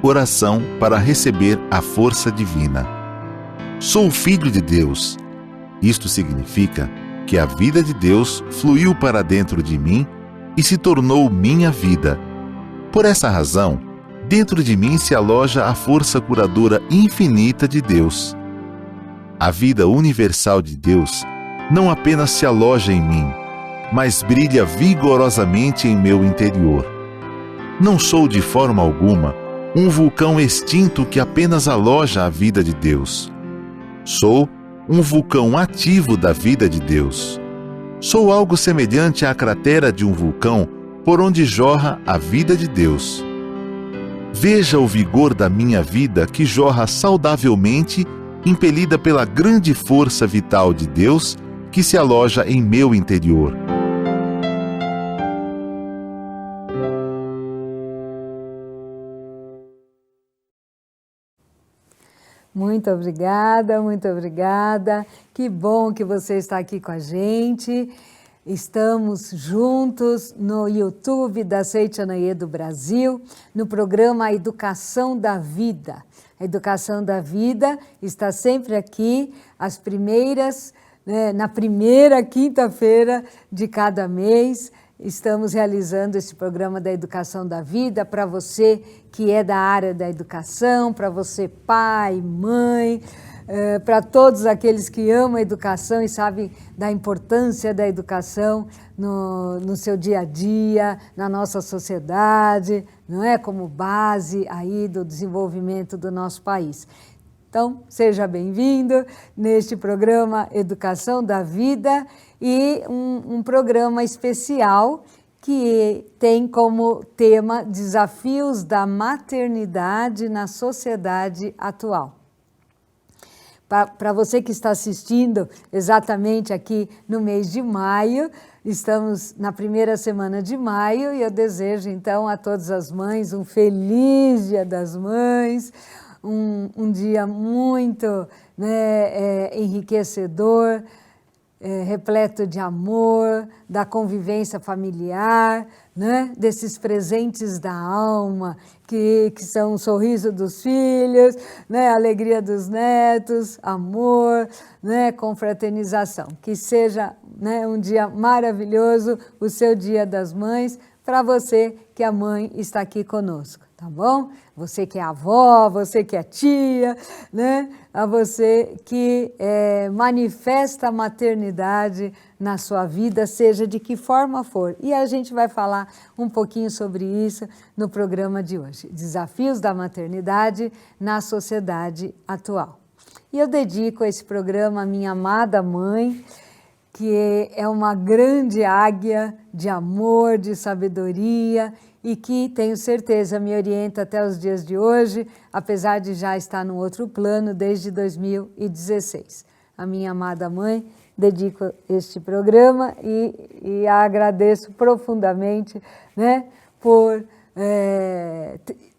coração para receber a força divina. Sou filho de Deus. Isto significa que a vida de Deus fluiu para dentro de mim e se tornou minha vida. Por essa razão, dentro de mim se aloja a força curadora infinita de Deus. A vida universal de Deus não apenas se aloja em mim, mas brilha vigorosamente em meu interior. Não sou de forma alguma um vulcão extinto que apenas aloja a vida de Deus. Sou um vulcão ativo da vida de Deus. Sou algo semelhante à cratera de um vulcão por onde jorra a vida de Deus. Veja o vigor da minha vida que jorra saudavelmente, impelida pela grande força vital de Deus que se aloja em meu interior. Muito obrigada, muito obrigada. Que bom que você está aqui com a gente. Estamos juntos no YouTube da Seitianaye do Brasil, no programa Educação da Vida. A Educação da Vida está sempre aqui, às primeiras, na primeira quinta-feira de cada mês. Estamos realizando esse programa da Educação da Vida para você que é da área da educação, para você pai, mãe, para todos aqueles que amam a educação e sabem da importância da educação no seu dia a dia, na nossa sociedade, não é? Como base aí do desenvolvimento do nosso país. Então, seja bem-vindo neste programa Educação da Vida e um programa especial que tem como tema Desafios da Maternidade na Sociedade Atual. Para você que está assistindo exatamente aqui no mês de maio, estamos na primeira semana de maio e eu desejo então a todas as mães um feliz Dia das Mães, um dia muito enriquecedor, repleto de amor, da convivência familiar, né? Desses presentes da alma, que são o sorriso dos filhos, né? A alegria dos netos, amor, né? Confraternização. Que seja, né, um dia maravilhoso, o seu Dia das Mães, para você que a mãe está aqui conosco, tá bom? Você que é avó, você que é tia, né? A você que manifesta a maternidade na sua vida, seja de que forma for. E a gente vai falar um pouquinho sobre isso no programa de hoje. Desafios da maternidade na sociedade atual. E eu dedico esse programa à minha amada mãe, que é uma grande águia de amor, de sabedoria e que, tenho certeza, me orienta até os dias de hoje, apesar de já estar num outro plano desde 2016. A minha amada mãe, dedico este programa e a agradeço profundamente, né, por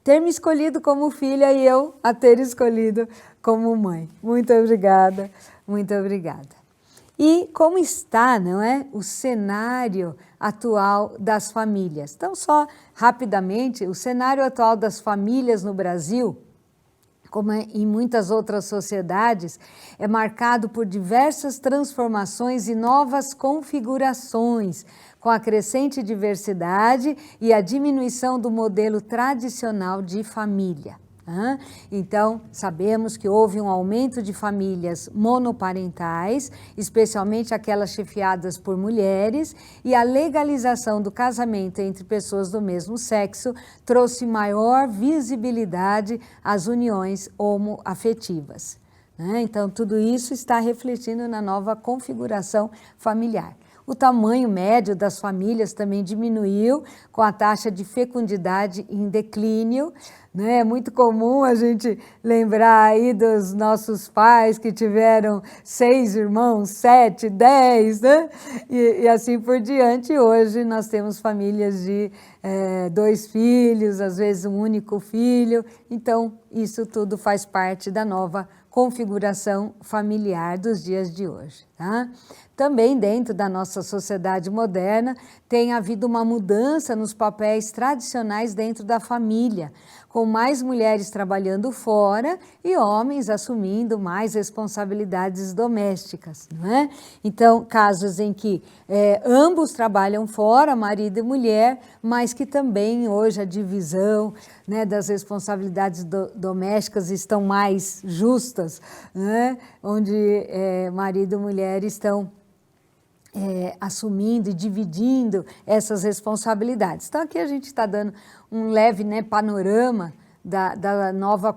ter me escolhido como filha e eu a ter escolhido como mãe. Muito obrigada, muito obrigada. E como está, não é, o cenário atual das famílias? Então, só rapidamente, o cenário atual das famílias no Brasil, como em muitas outras sociedades, é marcado por diversas transformações e novas configurações, com a crescente diversidade e a diminuição do modelo tradicional de família. Então, sabemos que houve um aumento de famílias monoparentais, especialmente aquelas chefiadas por mulheres, e a legalização do casamento entre pessoas do mesmo sexo trouxe maior visibilidade às uniões homoafetivas. Então, tudo isso está refletindo na nova configuração familiar. O tamanho médio das famílias também diminuiu, com a taxa de fecundidade em declínio. É muito comum a gente lembrar aí dos nossos pais que tiveram 6 irmãos, 7, 10, né? E assim por diante. Hoje nós temos famílias de 2 filhos, às vezes um único filho. Então, isso tudo faz parte da nova configuração familiar dos dias de hoje, tá? Também dentro da nossa sociedade moderna tem havido uma mudança nos papéis tradicionais dentro da família, com mais mulheres trabalhando fora e homens assumindo mais responsabilidades domésticas, não é? Então, casos em que ambos trabalham fora, marido e mulher, mas que também hoje a divisão, né, das responsabilidades domésticas estão mais justas, né? Onde marido e mulher estão assumindo e dividindo essas responsabilidades. Então, aqui a gente está dando um leve, né, panorama da nova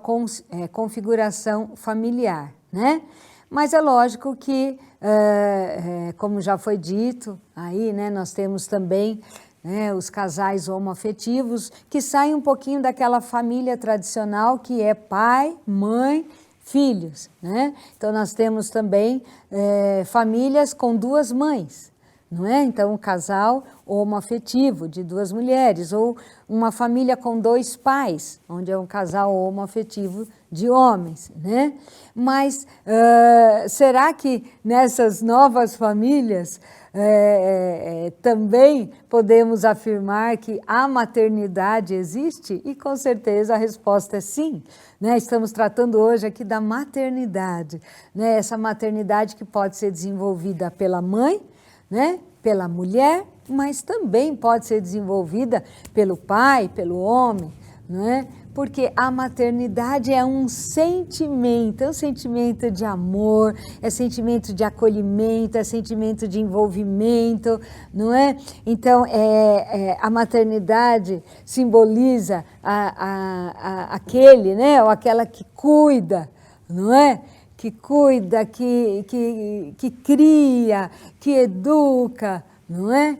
configuração familiar, né? Mas é lógico que, como já foi dito, aí, né, nós temos também, né, os casais homoafetivos que saem um pouquinho daquela família tradicional que é pai, mãe, filhos, né? Então, nós temos também famílias com duas mães, não é? Então, um casal homoafetivo de duas mulheres, ou uma família com dois pais, onde é um casal homoafetivo de homens, né? Mas será que nessas novas famílias também podemos afirmar que a maternidade existe? E com certeza a resposta é sim, né? Estamos tratando hoje aqui da maternidade, né? Essa maternidade que pode ser desenvolvida pela mãe, né? Pela mulher, mas também pode ser desenvolvida pelo pai, pelo homem, não é? Porque a maternidade é um sentimento de amor, é sentimento de acolhimento, é sentimento de envolvimento, não é? Então, a maternidade simboliza aquele, né, ou aquela que cuida, não é? Que cuida, que cria, que educa, não é?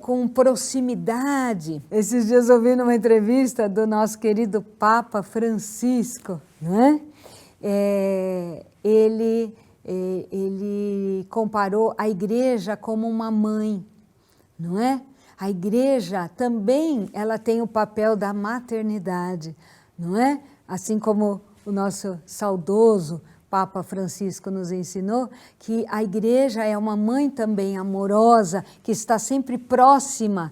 Com proximidade. Esses dias eu ouvi numa entrevista do nosso querido Papa Francisco, não é? Ele comparou a igreja como uma mãe, não é? A igreja também, ela tem o papel da maternidade, não é? Assim como o nosso saudoso Papa Francisco nos ensinou, que a igreja é uma mãe também amorosa, que está sempre próxima,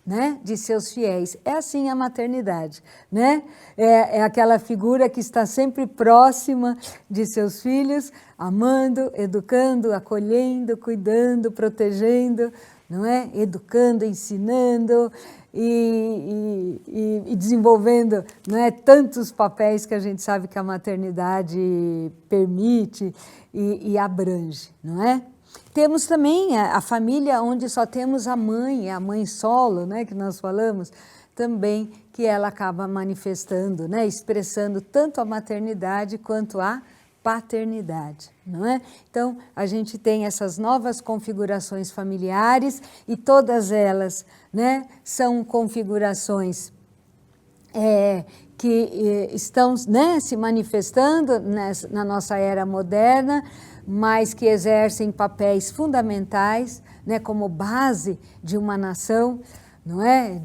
né, de seus fiéis. É assim a maternidade, né? É aquela figura que está sempre próxima de seus filhos, amando, educando, acolhendo, cuidando, protegendo, não é? Educando, ensinando e desenvolvendo, não é, tantos papéis que a gente sabe que a maternidade permite e abrange, não é? Temos também a família onde só temos a mãe solo, né, que nós falamos, também que ela acaba manifestando, né, expressando tanto a maternidade quanto a paternidade, não é? Então, a gente tem essas novas configurações familiares e todas elas, né, são configurações que estão, né, se manifestando na nossa era moderna, mas que exercem papéis fundamentais, né, como base de uma nação, não é?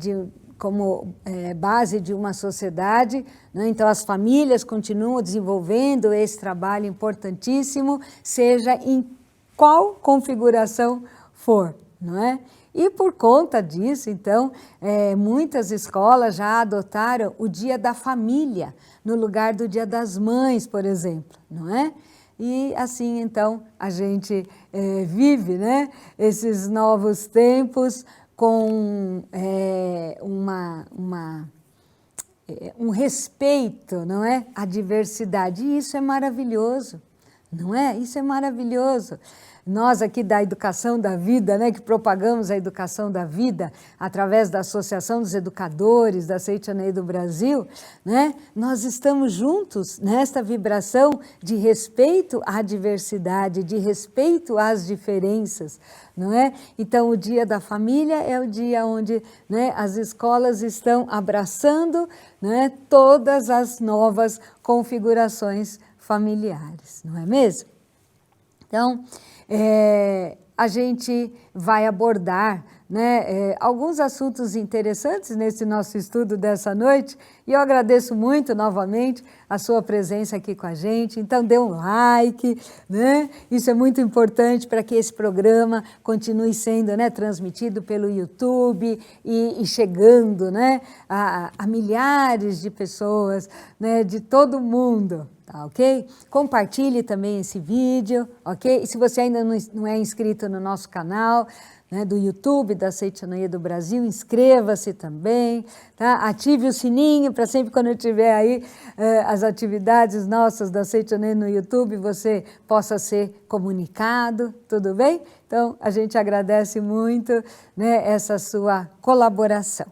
Como base de uma sociedade, né? Então as famílias continuam desenvolvendo esse trabalho importantíssimo, seja em qual configuração for, não é? E por conta disso, então, muitas escolas já adotaram o Dia da Família, no lugar do Dia das Mães, por exemplo, não é? E assim, então, a gente vive, né, esses novos tempos com um respeito, não é, à diversidade. E isso é maravilhoso, não é? Isso é maravilhoso. Nós aqui da Educação da Vida, né, que propagamos a Educação da Vida através da Associação dos Educadores da Seitonei do Brasil, né, nós estamos juntos nesta vibração de respeito à diversidade, de respeito às diferenças, não é? Então, o Dia da Família é o dia onde, né, as escolas estão abraçando, né, todas as novas configurações familiares, não é mesmo? Então, a gente vai abordar, né, alguns assuntos interessantes nesse nosso estudo dessa noite, e eu agradeço muito novamente a sua presença aqui com a gente. Então dê um like, né? Isso é muito importante para que esse programa continue sendo, né, transmitido pelo YouTube e chegando, né, a milhares de pessoas, né, de todo o mundo. Tá, ok? Compartilhe também esse vídeo, ok? E se você ainda não é inscrito no nosso canal, né, do YouTube da Seitianoye do Brasil, inscreva-se também, tá? Ative o sininho para sempre quando eu tiver aí as atividades nossas da Seitianoye no YouTube, você possa ser comunicado, tudo bem? Então, a gente agradece muito, né, essa sua colaboração.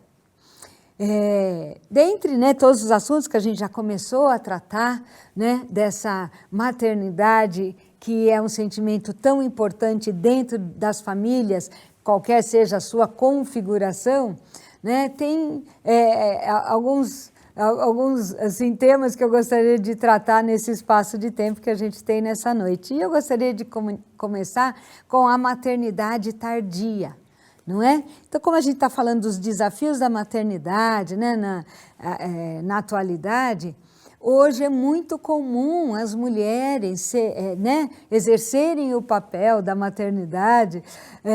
Dentre, né, todos os assuntos que a gente já começou a tratar, né, dessa maternidade, que é um sentimento tão importante dentro das famílias, qualquer seja a sua configuração, né, tem alguns assim, temas que eu gostaria de tratar nesse espaço de tempo que a gente tem nessa noite. E eu gostaria de começar com a maternidade tardia. Não é? Então, como a gente está falando dos desafios da maternidade, né, na atualidade, hoje é muito comum as mulheres né, exercerem o papel da maternidade,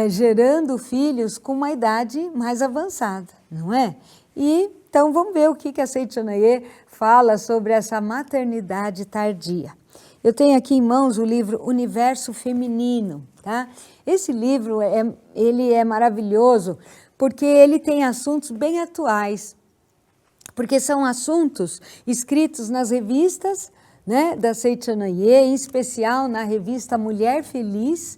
gerando filhos com uma idade mais avançada, não é? E então vamos ver o que a Seitianoye fala sobre essa maternidade tardia. Eu tenho aqui em mãos o livro Universo Feminino, tá? Esse livro ele é maravilhoso porque ele tem assuntos bem atuais, porque são assuntos escritos nas revistas, né, da Seitianoye, em especial na revista Mulher Feliz,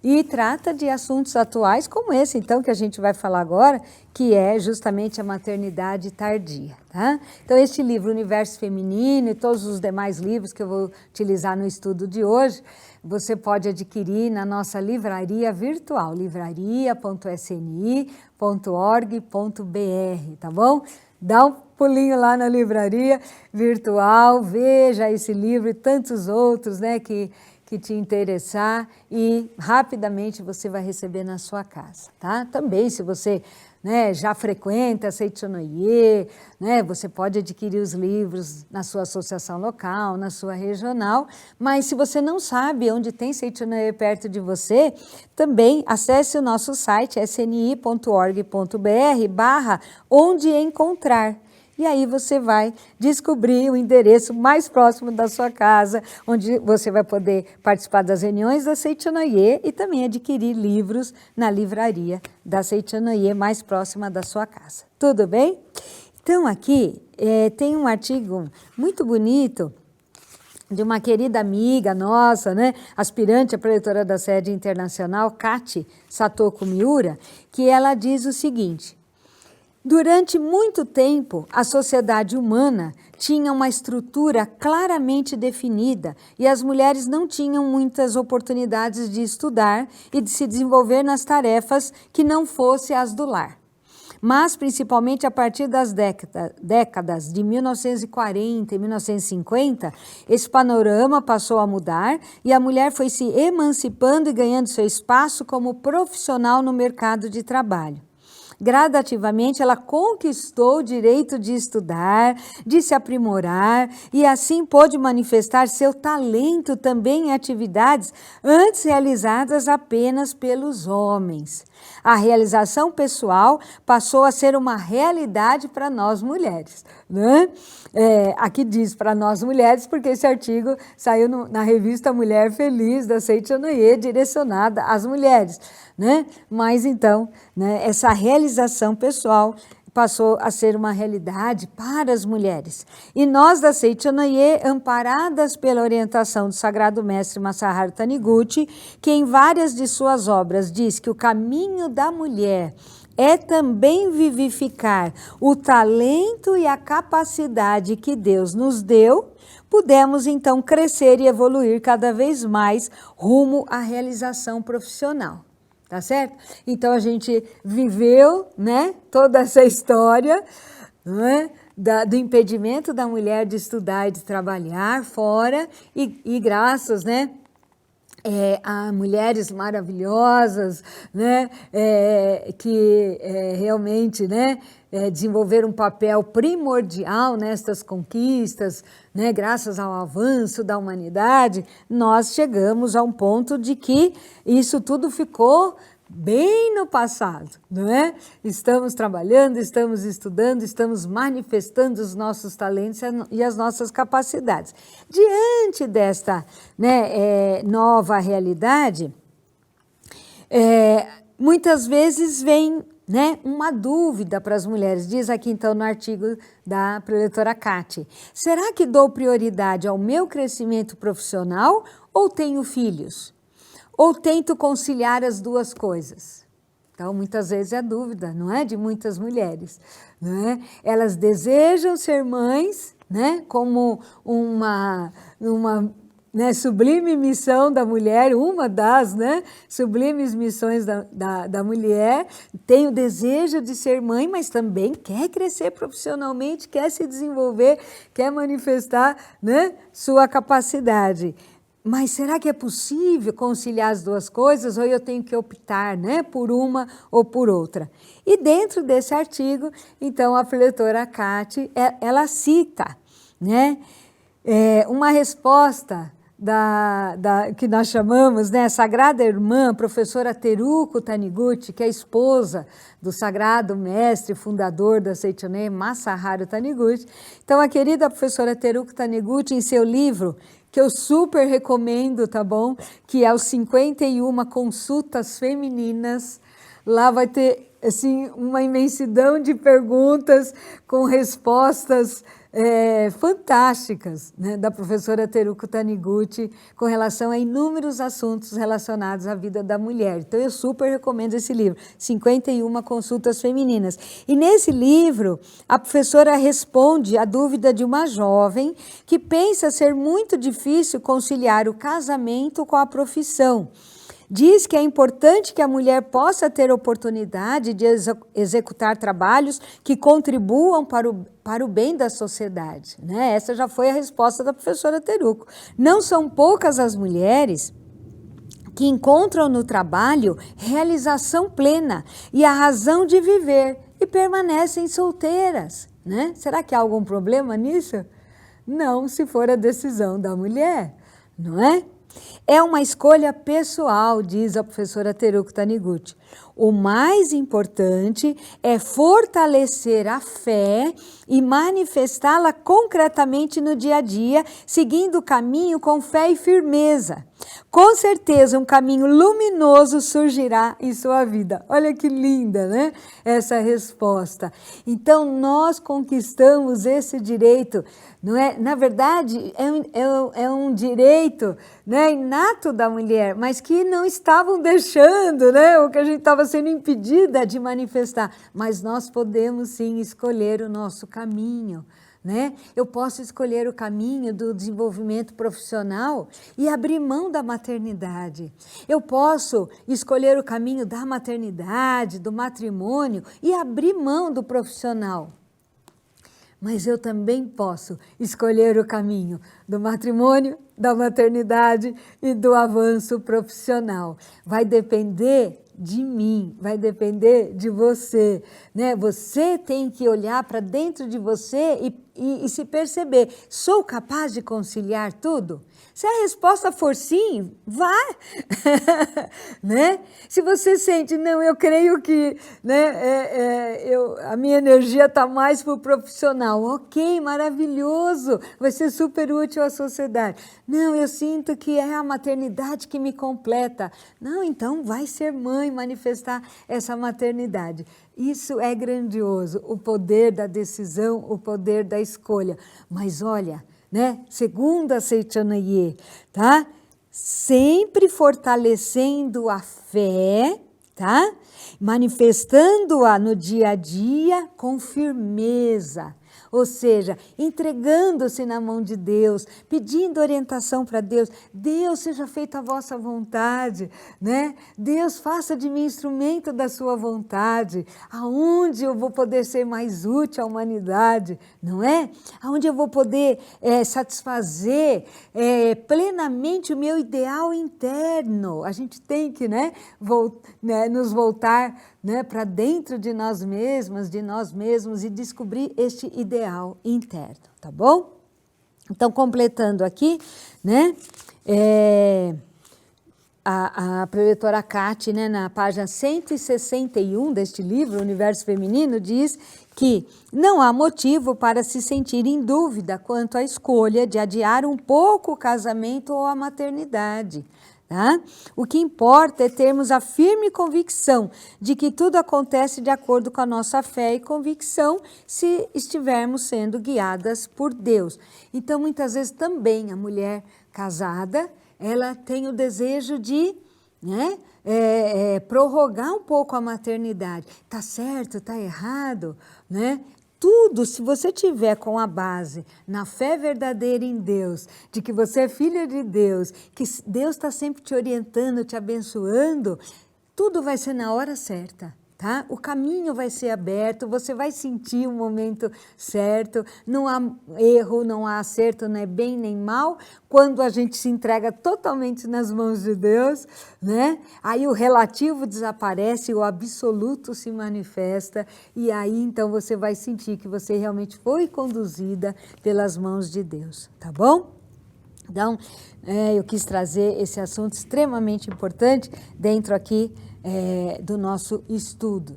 e trata de assuntos atuais como esse, então, que a gente vai falar agora, que é justamente a maternidade tardia, tá? Então, este livro, Universo Feminino, e todos os demais livros que eu vou utilizar no estudo de hoje, você pode adquirir na nossa livraria virtual, livraria.sni.org.br, tá bom? Dá um pulinho lá na livraria virtual, veja esse livro e tantos outros, né, que te interessar, e rapidamente você vai receber na sua casa, tá? Também, se você, né, já frequenta a Seitianoye, né, você pode adquirir os livros na sua associação local, na sua regional, mas se você não sabe onde tem Seitianoye perto de você, também acesse o nosso site sni.org.br/onde encontrar. E aí você vai descobrir o endereço mais próximo da sua casa, onde você vai poder participar das reuniões da Seitianoye e também adquirir livros na livraria da Seitianoye mais próxima da sua casa. Tudo bem? Então aqui tem um artigo muito bonito de uma querida amiga nossa, né, aspirante a preletora da sede internacional, Kati Satoko Miura, que ela diz o seguinte: durante muito tempo, a sociedade humana tinha uma estrutura claramente definida e as mulheres não tinham muitas oportunidades de estudar e de se desenvolver nas tarefas que não fossem as do lar. Mas, principalmente a partir das décadas de 1940 e 1950, esse panorama passou a mudar e a mulher foi se emancipando e ganhando seu espaço como profissional no mercado de trabalho. Gradativamente, ela conquistou o direito de estudar, de se aprimorar e assim pôde manifestar seu talento também em atividades antes realizadas apenas pelos homens. A realização pessoal passou a ser uma realidade para nós mulheres, né? Aqui diz para nós mulheres porque esse artigo saiu na revista Mulher Feliz da Seitianoye, direcionada às mulheres, né? Mas então, né, essa realização pessoal passou a ser uma realidade para as mulheres. E nós da Seitianoye, amparadas pela orientação do Sagrado Mestre Masaharu Taniguchi, que em várias de suas obras diz que o caminho da mulher é também vivificar o talento e a capacidade que Deus nos deu, pudemos então crescer e evoluir cada vez mais rumo à realização profissional. Tá certo? Então a gente viveu, né, toda essa história, né, do impedimento da mulher de estudar e de trabalhar fora e graças, né, há mulheres maravilhosas, né, que realmente, né, desenvolveram um papel primordial nestas conquistas, né, graças ao avanço da humanidade, nós chegamos a um ponto de que isso tudo ficou bem no passado, não é? Estamos trabalhando, estamos estudando, estamos manifestando os nossos talentos e as nossas capacidades. Diante desta, né, nova realidade, muitas vezes vem, né, uma dúvida para as mulheres. Diz aqui então no artigo da preletora Cátia: será que dou prioridade ao meu crescimento profissional ou tenho filhos? Ou tento conciliar as duas coisas? Então, muitas vezes é a dúvida, não é? De muitas mulheres, não é? Elas desejam ser mães, né? Como uma né, sublime missão da mulher, uma das, né, sublimes missões da mulher, tem o desejo de ser mãe, mas também quer crescer profissionalmente, quer se desenvolver, quer manifestar, né, sua capacidade. Mas será que é possível conciliar as duas coisas ou eu tenho que optar, né, por uma ou por outra? E dentro desse artigo, então, a preletora Cátia, ela cita, né, uma resposta que nós chamamos, né, Sagrada Irmã, professora Teruko Taniguchi, que é a esposa do sagrado mestre fundador da Seichonen, Masaharu Taniguchi. Então, a querida professora Teruko Taniguchi, em seu livro, que eu super recomendo, tá bom? Que é os 51 consultas femininas. Lá vai ter, assim, uma imensidão de perguntas com respostas fantásticas, né, da professora Teruko Taniguchi com relação a inúmeros assuntos relacionados à vida da mulher. Então, eu super recomendo esse livro, 51 consultas femininas. E nesse livro, a professora responde à dúvida de uma jovem que pensa ser muito difícil conciliar o casamento com a profissão. Diz que é importante que a mulher possa ter oportunidade de executar trabalhos que contribuam para o bem da sociedade, né? Essa já foi a resposta da professora Teruko. Não são poucas as mulheres que encontram no trabalho realização plena e a razão de viver e permanecem solteiras, né? Será que há algum problema nisso? Não, se for a decisão da mulher, não é? É uma escolha pessoal, diz a professora Teruko Taniguchi. O mais importante é fortalecer a fé e manifestá-la concretamente no dia a dia, seguindo o caminho com fé e firmeza. Com certeza um caminho luminoso surgirá em sua vida. Olha que linda, né? Essa resposta. Então, nós conquistamos esse direito, não é? Na verdade, é um direito, né, inato da mulher, mas que não estavam deixando, né? O que a gente estava sendo impedida de manifestar. Mas nós podemos sim escolher o nosso caminho, né? Eu posso escolher o caminho do desenvolvimento profissional e abrir mão da maternidade. Eu posso escolher o caminho da maternidade, do matrimônio e abrir mão do profissional. Mas eu também posso escolher o caminho do matrimônio, da maternidade e do avanço profissional. Vai depender de mim, vai depender de você, né? Você tem que olhar para dentro de você e se perceber, sou capaz de conciliar tudo? Se a resposta for sim, vá, né? Se você sente, não, eu creio que, né, a minha energia está mais para o profissional, ok, maravilhoso, vai ser super útil à sociedade. Não, eu sinto que é a maternidade que me completa. Não, então vai ser mãe, manifestar essa maternidade. Isso é grandioso, o poder da decisão, o poder da escolha. Mas olha, né? Segundo a Seichonen, tá? Sempre fortalecendo a fé, tá? Manifestando-a no dia a dia com firmeza. ou seja, entregando-se na mão de Deus, pedindo orientação para Deus. Deus, seja feita a vossa vontade, né? Deus, faça de mim instrumento da sua vontade, aonde eu vou poder ser mais útil à humanidade, não é? Aonde eu vou poder satisfazer plenamente o meu ideal interno. A gente tem que, nos voltar, para dentro de nós mesmos e descobrir este ideal interno, tá bom? Então, completando aqui, a preletora Cate, na página 161 deste livro, Universo Feminino, diz que não há motivo para se sentir em dúvida quanto à escolha de adiar um pouco o casamento ou a maternidade. Tá? O que importa é termos a firme convicção de que tudo acontece de acordo com a nossa fé e convicção se estivermos sendo guiadas por Deus. Então, muitas vezes também a mulher casada, ela tem o desejo de prorrogar um pouco a maternidade. Está certo, está errado, Tudo, se você tiver com a base na fé verdadeira em Deus, de que você é filha de Deus, que Deus está sempre te orientando, te abençoando, tudo vai ser na hora certa. Tá? O caminho vai ser aberto, você vai sentir o momento certo, não há erro, não há acerto, não é bem nem mal, quando a gente se entrega totalmente nas mãos de Deus, aí o relativo desaparece, o absoluto se manifesta, e aí então você vai sentir que você realmente foi conduzida pelas mãos de Deus, tá bom? Então, eu quis trazer esse assunto extremamente importante dentro aqui do nosso estudo,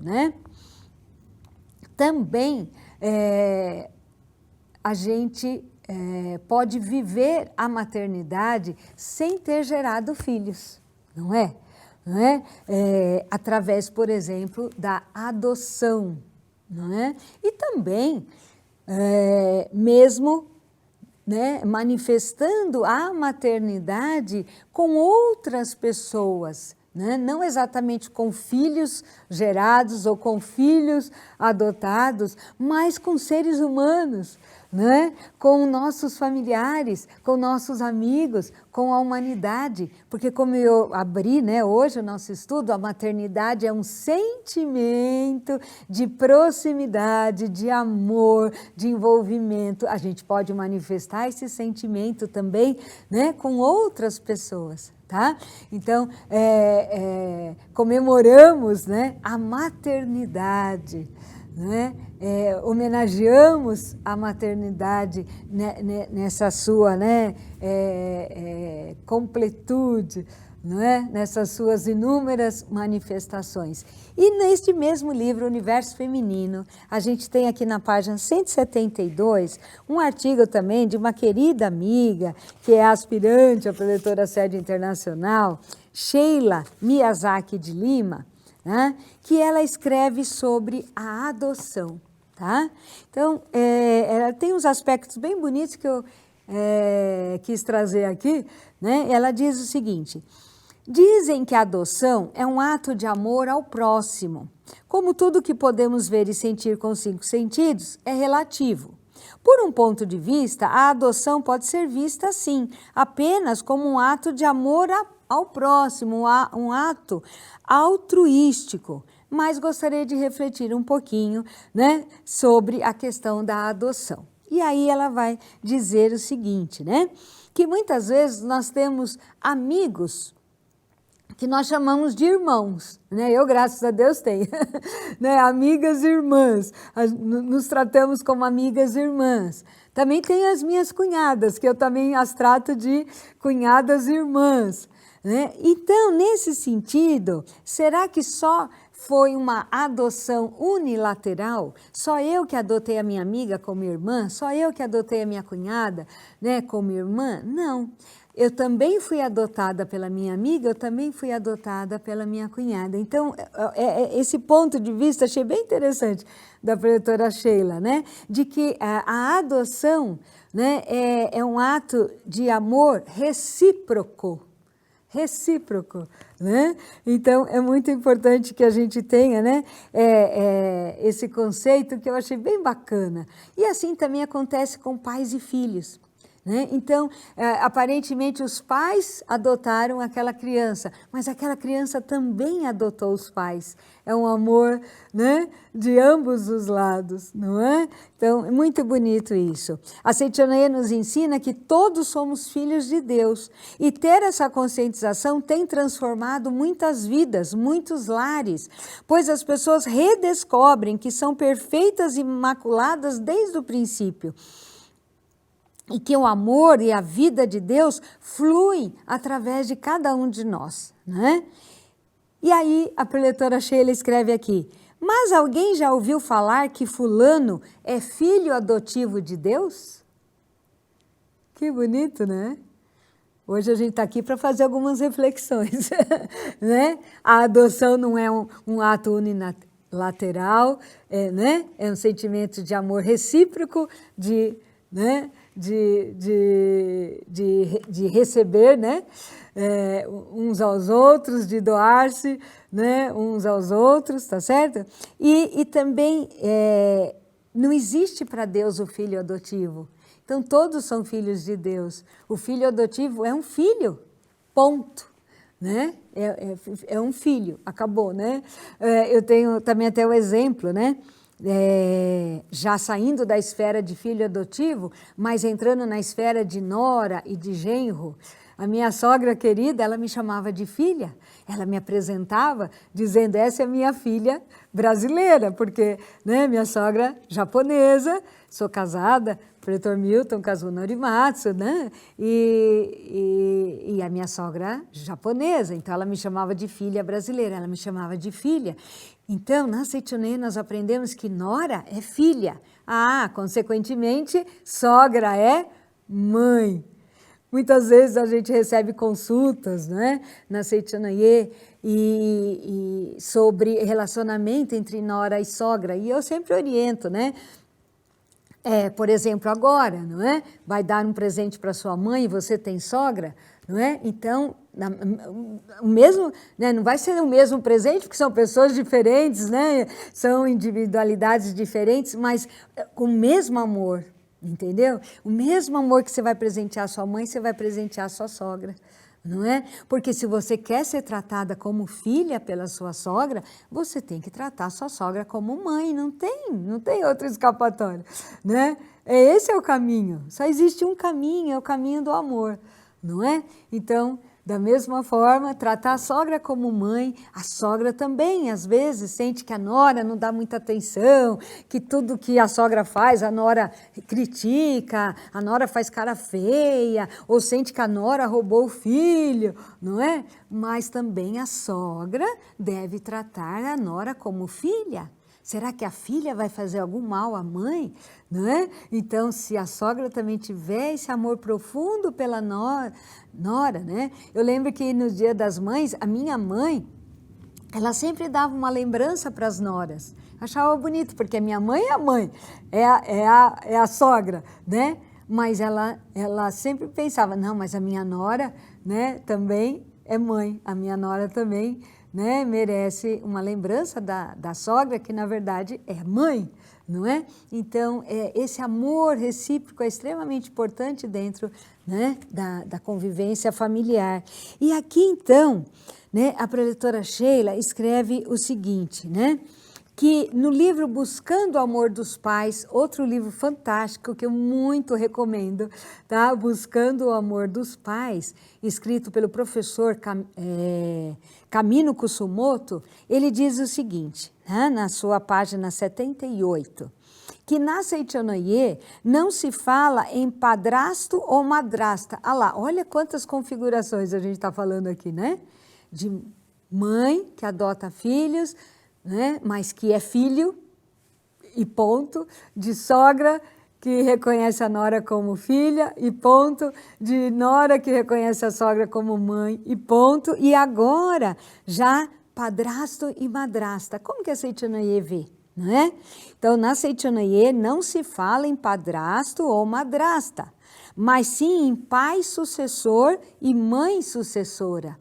Também a gente pode viver a maternidade sem ter gerado filhos, não é? Através, por exemplo, da adoção, não é? E também, mesmo manifestando a maternidade com outras pessoas, não exatamente com filhos gerados ou com filhos adotados, mas com seres humanos, com nossos familiares, com nossos amigos, com a humanidade, porque como eu abri hoje o nosso estudo, a maternidade é um sentimento de proximidade, de amor, de envolvimento. A gente pode manifestar esse sentimento também com outras pessoas. Tá? Então, comemoramos a maternidade, homenageamos a maternidade nessa sua completude, nessas suas inúmeras manifestações. E neste mesmo livro, Universo Feminino, a gente tem aqui na página 172 um artigo também de uma querida amiga, que é aspirante à preletora sede internacional, Sheila Miyazaki de Lima, que ela escreve sobre a adoção. Tá? Então, ela tem uns aspectos bem bonitos que eu quis trazer aqui. Ela diz o seguinte: dizem que a adoção é um ato de amor ao próximo. Como tudo que podemos ver e sentir com os 5 sentidos é relativo. Por um ponto de vista, a adoção pode ser vista assim, apenas como um ato de amor ao próximo, um ato altruístico. Mas gostaria de refletir um pouquinho sobre a questão da adoção. E aí ela vai dizer o seguinte, que muitas vezes nós temos amigos que nós chamamos de irmãos, Eu, graças a Deus, tenho, amigas e irmãs, nos tratamos como amigas e irmãs. Também tenho as minhas cunhadas, que eu também as trato de cunhadas e irmãs. Então, nesse sentido, será que só foi uma adoção unilateral? Só eu que adotei a minha amiga como irmã? Só eu que adotei a minha cunhada como irmã? Não. Eu também fui adotada pela minha amiga, eu também fui adotada pela minha cunhada. Então, esse ponto de vista achei bem interessante da preletora Sheila, de que a adoção é um ato de amor recíproco. recíproco, né? Então, é muito importante que a gente tenha, né, esse conceito que eu achei bem bacana. E assim também acontece com pais e filhos. Né? Então, aparentemente, os pais adotaram aquela criança, mas aquela criança também adotou os pais. É um amor, né, de ambos os lados, não é? Então, é muito bonito isso. A Seitianoye nos ensina que todos somos filhos de Deus e ter essa conscientização tem transformado muitas vidas, muitos lares, pois as pessoas redescobrem que são perfeitas e imaculadas desde o princípio. E que o amor e a vida de Deus fluem através de cada um de nós, né? E aí a preletora Sheila escreve aqui, mas alguém já ouviu falar que fulano é filho adotivo de Deus? Que bonito, né? Hoje a gente está aqui para fazer algumas reflexões, né? A adoção não é um ato unilateral, né? É um sentimento de amor recíproco, né? de receber, né? Uns aos outros, de doar-se, né? Uns aos outros, tá certo? E também não existe para Deus o filho adotivo. Então, todos são filhos de Deus. O filho adotivo é um filho, ponto. Né? É um filho, acabou, né? Eu tenho também até o exemplo, né? Já saindo da esfera de filho adotivo, mas entrando na esfera de nora e de genro. A minha sogra querida, ela me chamava de filha, ela me apresentava dizendo, essa é minha filha brasileira, porque, né, minha sogra japonesa, sou casada, o preletor Milton casou Norimatsu, né, e a minha sogra japonesa, então ela me chamava de filha brasileira, ela me chamava de filha. Então, na Seitianoye nós aprendemos que nora é filha, consequentemente, sogra é mãe. Muitas vezes a gente recebe consultas, né, na Seitianoye e sobre relacionamento entre nora e sogra, e eu sempre oriento, né? Por exemplo, agora, não é? Vai dar um presente para sua mãe e você tem sogra, não é? Então, o mesmo, né, não vai ser o mesmo presente, porque são pessoas diferentes, né? São individualidades diferentes, mas com o mesmo amor. Entendeu? O mesmo amor que você vai presentear a sua mãe, você vai presentear a sua sogra, não é? Porque se você quer ser tratada como filha pela sua sogra, você tem que tratar a sua sogra como mãe, não tem outra escapatória, né? Esse é o caminho, só existe um caminho, é o caminho do amor, não é? Então, da mesma forma, tratar a sogra como mãe, a sogra também, às vezes, sente que a nora não dá muita atenção, que tudo que a sogra faz, a nora critica, a nora faz cara feia, ou sente que a nora roubou o filho, não é? Mas também a sogra deve tratar a nora como filha. Será que a filha vai fazer algum mal à mãe? Não é? Então, se a sogra também tiver esse amor profundo pela nora, né? Eu lembro que no Dia das Mães, a minha mãe, ela sempre dava uma lembrança para as noras. Achava bonito, porque a minha mãe é a mãe, é a sogra, né? Mas ela sempre pensava, não, mas a minha nora, né, também é mãe, a minha nora também, né, merece uma lembrança da sogra, que na verdade é mãe, não é? Então, esse amor recíproco é extremamente importante dentro, né, da convivência familiar. E aqui, então, né, a preletora Sheila escreve o seguinte, né, que no livro Buscando o Amor dos Pais, outro livro fantástico que eu muito recomendo, tá? Buscando o Amor dos Pais, escrito pelo professor Kamino Kusumoto, ele diz o seguinte, né, na sua página 78, que na Seitianoye não se fala em padrasto ou madrasta. Olha quantas configurações a gente está falando aqui, né? De mãe que adota filhos, né? Mas que é filho, e ponto, de sogra que reconhece a nora como filha, e ponto, de nora que reconhece a sogra como mãe, e ponto, e agora já padrasto e madrasta. Como que a Seitianoye vê? Não é? Então, na Seitianoye não se fala em padrasto ou madrasta, mas sim em pai sucessor e mãe sucessora.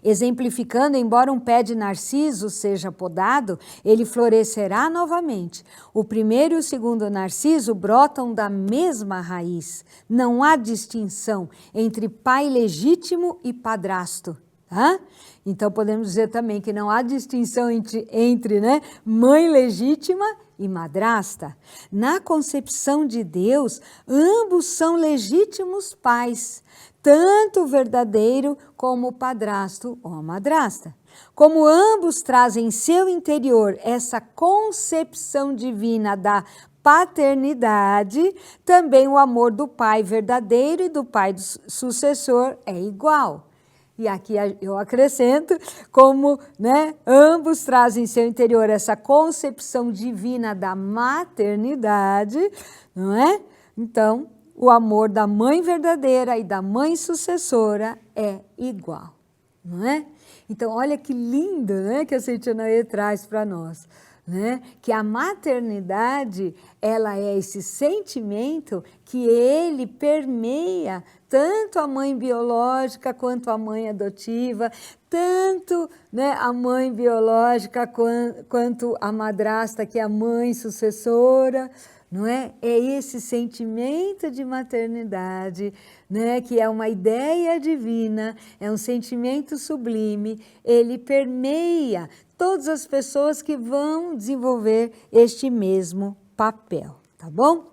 Exemplificando, embora um pé de narciso seja podado, ele florescerá novamente. O primeiro e o segundo narciso brotam da mesma raiz. Não há distinção entre pai legítimo e padrasto. Tá? Então podemos dizer também que não há distinção entre mãe legítima e madrasta. Na concepção de Deus, ambos são legítimos pais, tanto o verdadeiro como o padrasto ou a madrasta. Como ambos trazem em seu interior essa concepção divina da paternidade, também o amor do pai verdadeiro e do pai sucessor é igual. E aqui eu acrescento, como ambos trazem em seu interior essa concepção divina da maternidade, não é? Então, o amor da mãe verdadeira e da mãe sucessora é igual, não é? Então, olha que lindo, que a Seitanaye traz para nós. Que a maternidade, ela é esse sentimento que ele permeia tanto a mãe biológica quanto a mãe adotiva, tanto a mãe biológica quanto a madrasta, que é a mãe sucessora, não é? É esse sentimento de maternidade, que é uma ideia divina, é um sentimento sublime, ele permeia todas as pessoas que vão desenvolver este mesmo papel, tá bom?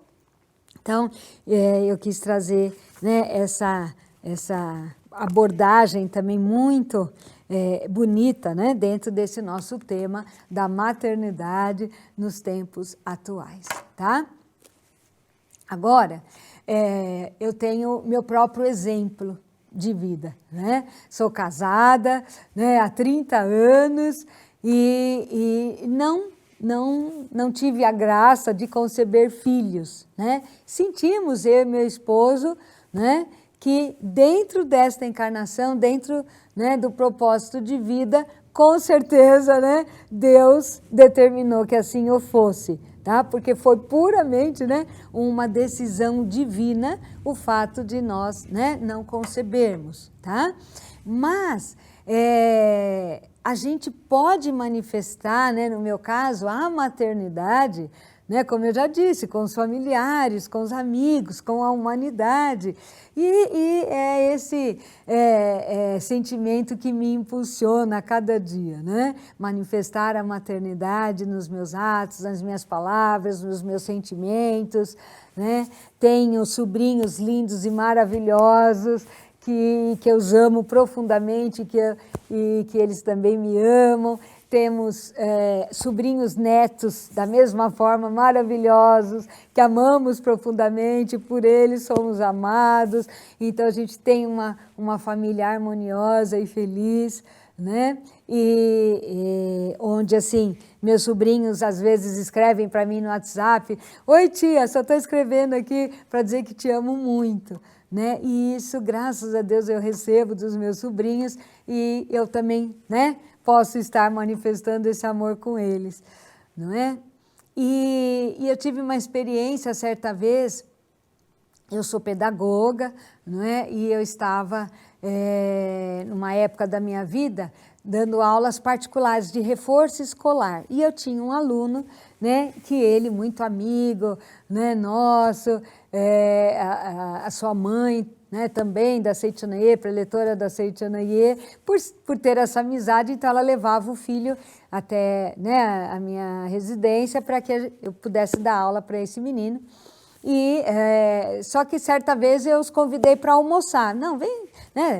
Então, eu quis trazer essa abordagem também muito bonita, dentro desse nosso tema da maternidade nos tempos atuais, tá? Agora, eu tenho meu próprio exemplo de vida, Sou casada, há 30 anos e não tive a graça de conceber filhos, Sentimos, eu e meu esposo, que dentro desta encarnação, dentro do propósito de vida, com certeza, Deus determinou que assim o fosse, tá? Porque foi puramente, uma decisão divina o fato de nós, não concebermos, tá? Mas a gente pode manifestar, no meu caso, a maternidade, como eu já disse, com os familiares, com os amigos, com a humanidade. E é esse sentimento que me impulsiona a cada dia, Manifestar a maternidade nos meus atos, nas minhas palavras, nos meus sentimentos, Tenho sobrinhos lindos e maravilhosos, que eu amo profundamente e que eles também me amam. Temos sobrinhos netos da mesma forma, maravilhosos, que amamos profundamente, por eles somos amados. Então a gente tem uma família harmoniosa e feliz, E onde assim, meus sobrinhos às vezes escrevem para mim no WhatsApp: "Oi tia, só estou escrevendo aqui para dizer que te amo muito". E isso, graças a Deus, eu recebo dos meus sobrinhos e eu também, posso estar manifestando esse amor com eles, não é? E eu tive uma experiência certa vez, eu sou pedagoga, não é? E eu estava, numa época da minha vida, dando aulas particulares de reforço escolar. E eu tinha um aluno, que ele, muito amigo, nosso, a sua mãe, também da Seitanaye, preletora da Seitanaye, por ter essa amizade, então ela levava o filho até a minha residência para que eu pudesse dar aula para esse menino. E só que certa vez eu os convidei para almoçar. Não, vem,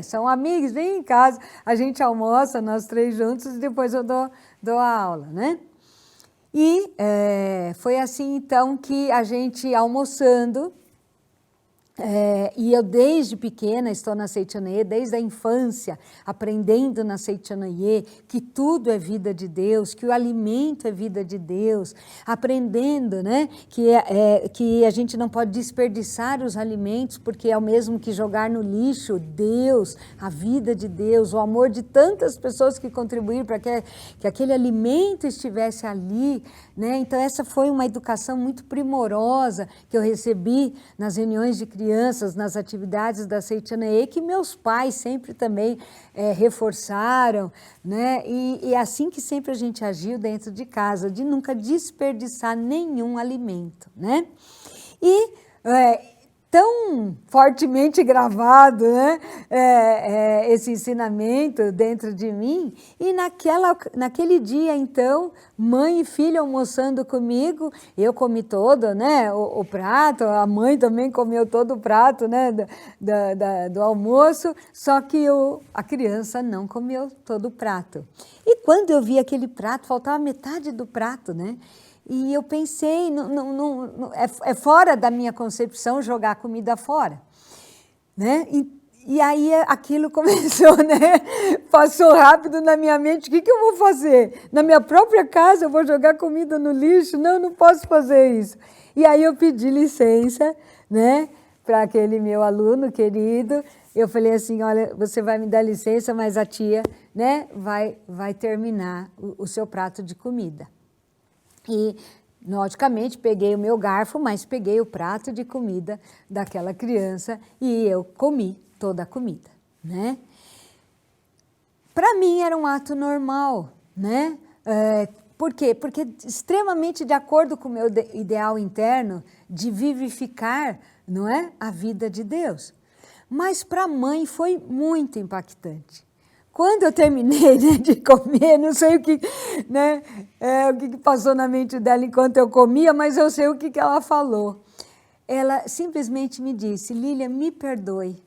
são amigos, vem em casa, a gente almoça, nós três juntos, e depois eu dou a aula, E foi assim então que a gente almoçando, e eu desde pequena estou na Seitanaye, desde a infância, aprendendo na Seitanaye que tudo é vida de Deus, que o alimento é vida de Deus, aprendendo que a gente não pode desperdiçar os alimentos, porque é o mesmo que jogar no lixo. Deus, a vida de Deus, o amor de tantas pessoas que contribuíram para que aquele alimento estivesse ali, Então essa foi uma educação muito primorosa que eu recebi nas reuniões de crianças, crianças nas atividades da Seitianaye, que meus pais sempre também reforçaram, né? E é assim que sempre a gente agiu dentro de casa, de nunca desperdiçar nenhum alimento, né? E tão fortemente gravado, né, esse ensinamento dentro de mim, e naquele dia, então, mãe e filho almoçando comigo, eu comi todo, né, o prato, a mãe também comeu todo o prato, né, do almoço, só que a criança não comeu todo o prato. E quando eu vi aquele prato, faltava metade do prato, né? E eu pensei, é fora da minha concepção jogar comida fora, né? E aí aquilo começou, né? Passou rápido na minha mente, o que eu vou fazer? Na minha própria casa eu vou jogar comida no lixo? Não posso fazer isso. E aí eu pedi licença, né? Para aquele meu aluno querido, eu falei assim, olha, você vai me dar licença, mas a tia, né, vai terminar o seu prato de comida. E, logicamente, peguei o meu garfo, mas peguei o prato de comida daquela criança e eu comi toda a comida, né? Para mim era um ato normal, né? Por quê? Porque extremamente de acordo com o meu ideal interno de vivificar, não é, a vida de Deus. Mas para a mãe foi muito impactante. Quando eu terminei, né, de comer, não sei o que passou na mente dela enquanto eu comia, mas eu sei o que ela falou. Ela simplesmente me disse, Lília, me perdoe.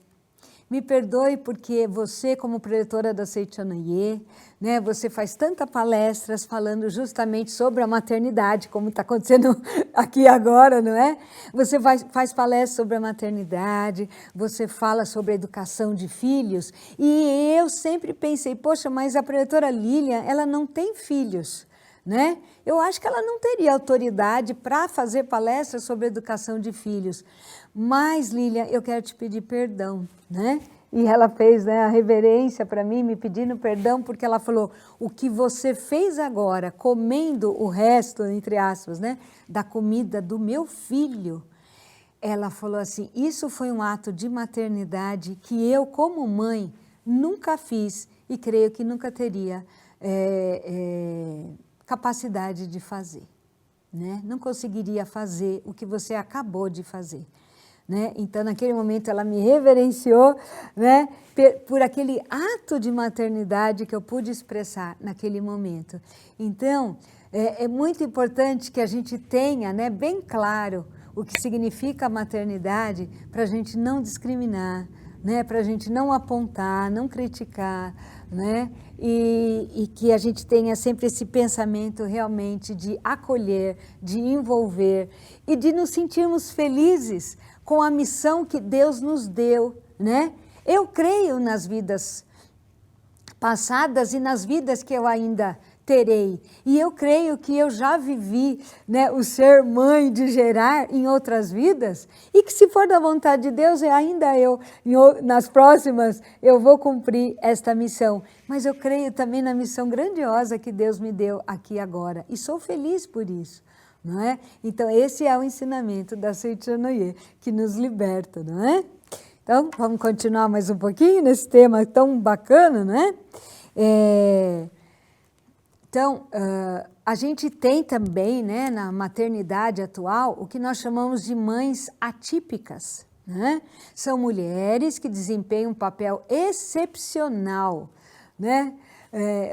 Me perdoe porque você, como preletora da Seitianaye, né, você faz tantas palestras falando justamente sobre a maternidade, como está acontecendo aqui agora, não é? Você faz palestras sobre a maternidade, você fala sobre a educação de filhos, e eu sempre pensei, poxa, mas a preletora Lília, ela não tem filhos, né? Eu acho que ela não teria autoridade para fazer palestras sobre educação de filhos. Mas, Lília, eu quero te pedir perdão, né? E ela fez, né, a reverência para mim, me pedindo perdão, porque ela falou, o que você fez agora, comendo o resto, entre aspas, né, da comida do meu filho, ela falou assim, isso foi um ato de maternidade que eu, como mãe, nunca fiz e creio que nunca teria capacidade de fazer, né? Não conseguiria fazer o que você acabou de fazer. Né? Então, naquele momento, ela me reverenciou, né, por aquele ato de maternidade que eu pude expressar naquele momento. Então, é muito importante que a gente tenha, né, bem claro o que significa a maternidade para a gente não discriminar, né, para a gente não apontar, não criticar, né, e que a gente tenha sempre esse pensamento realmente de acolher, de envolver e de nos sentirmos felizes com a missão que Deus nos deu, né? Eu creio nas vidas passadas e nas vidas que eu ainda terei. E eu creio que eu já vivi, né, o ser mãe de gerar em outras vidas e que se for da vontade de Deus, nas próximas, eu vou cumprir esta missão. Mas eu creio também na missão grandiosa que Deus me deu aqui agora e sou feliz por isso. Não é? Então, esse é o ensinamento da Seitianaye, que nos liberta, não é? Então, vamos continuar mais um pouquinho nesse tema tão bacana, não é? Então, a gente tem também, né, na maternidade atual, o que nós chamamos de mães atípicas, né? São mulheres que desempenham um papel excepcional, né?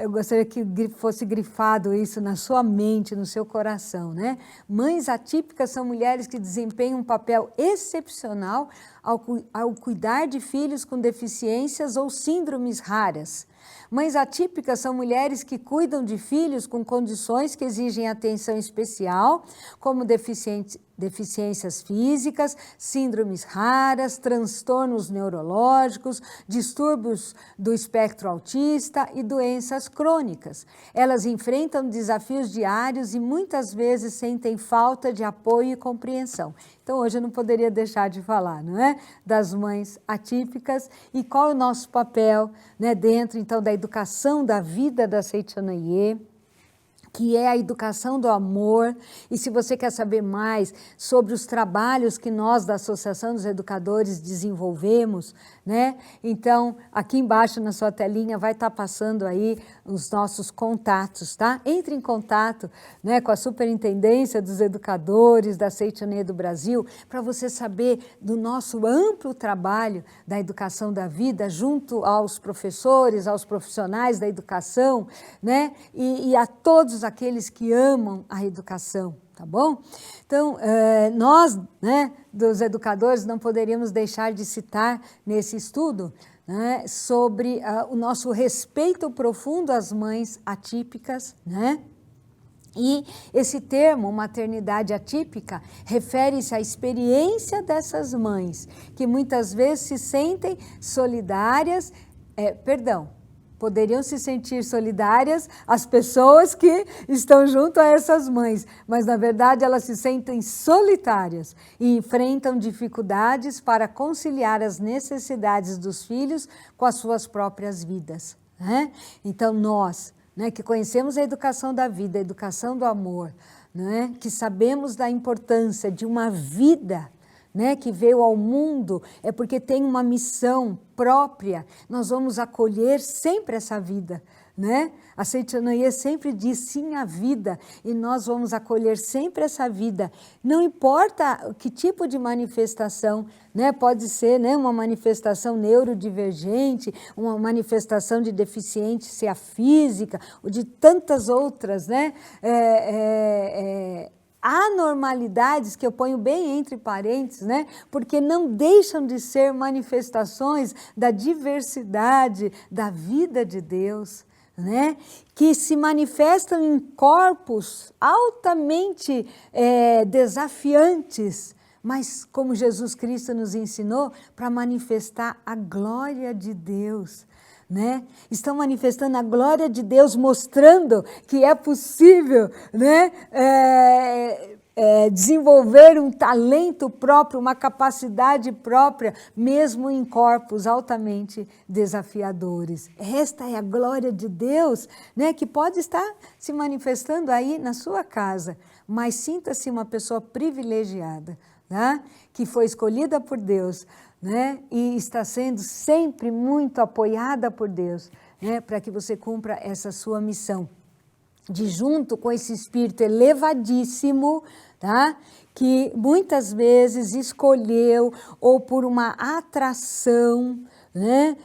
Eu gostaria que fosse grifado isso na sua mente, no seu coração, né? Mães atípicas são mulheres que desempenham um papel excepcional ao cuidar de filhos com deficiências ou síndromes raras. Mães atípicas são mulheres que cuidam de filhos com condições que exigem atenção especial, como deficiências físicas, síndromes raras, transtornos neurológicos, distúrbios do espectro autista e doenças crônicas. Elas enfrentam desafios diários e muitas vezes sentem falta de apoio e compreensão. Então, hoje eu não poderia deixar de falar, não é? Das mães atípicas e qual é o nosso papel, né, dentro, então, da educação da vida da Seitianaye, que é a educação do amor. E se você quer saber mais sobre os trabalhos que nós da Associação dos Educadores desenvolvemos, né? Então, aqui embaixo na sua telinha vai estar passando aí os nossos contatos, tá? Entre em contato, né, com a Superintendência dos Educadores da Seitianeia do Brasil, para você saber do nosso amplo trabalho da educação da vida junto aos professores, aos profissionais da educação, né? E a todos aqueles que amam a educação, tá bom? Então, nós, né, dos educadores, não poderíamos deixar de citar nesse estudo, né, sobre o nosso respeito profundo às mães atípicas, né? E esse termo, maternidade atípica, refere-se à experiência dessas mães, que muitas vezes se sentem solidárias, poderiam se sentir solidárias as pessoas que estão junto a essas mães, mas na verdade elas se sentem solitárias e enfrentam dificuldades para conciliar as necessidades dos filhos com as suas próprias vidas, né? Então nós, né, que conhecemos a educação da vida, a educação do amor, né, que sabemos da importância de uma vida, né, que veio ao mundo, é porque tem uma missão própria, nós vamos acolher sempre essa vida, né? A Seitianeia sempre diz sim à vida, e nós vamos acolher sempre essa vida, não importa que tipo de manifestação, né? Pode ser, né, uma manifestação neurodivergente, uma manifestação de deficiência física, ou de tantas outras, né? Anormalidades, que eu ponho bem entre parênteses, né? Porque não deixam de ser manifestações da diversidade da vida de Deus, né? Que se manifestam em corpos altamente desafiantes, mas como Jesus Cristo nos ensinou, para manifestar a glória de Deus, né? Estão manifestando a glória de Deus, mostrando que é possível, né, desenvolver um talento próprio, uma capacidade própria, mesmo em corpos altamente desafiadores. Esta é a glória de Deus, né, que pode estar se manifestando aí na sua casa, mas sinta-se uma pessoa privilegiada, né, que foi escolhida por Deus, né, e está sendo sempre muito apoiada por Deus, né, para que você cumpra essa sua missão, de junto com esse espírito elevadíssimo, tá, que muitas vezes escolheu, ou por uma atração, né,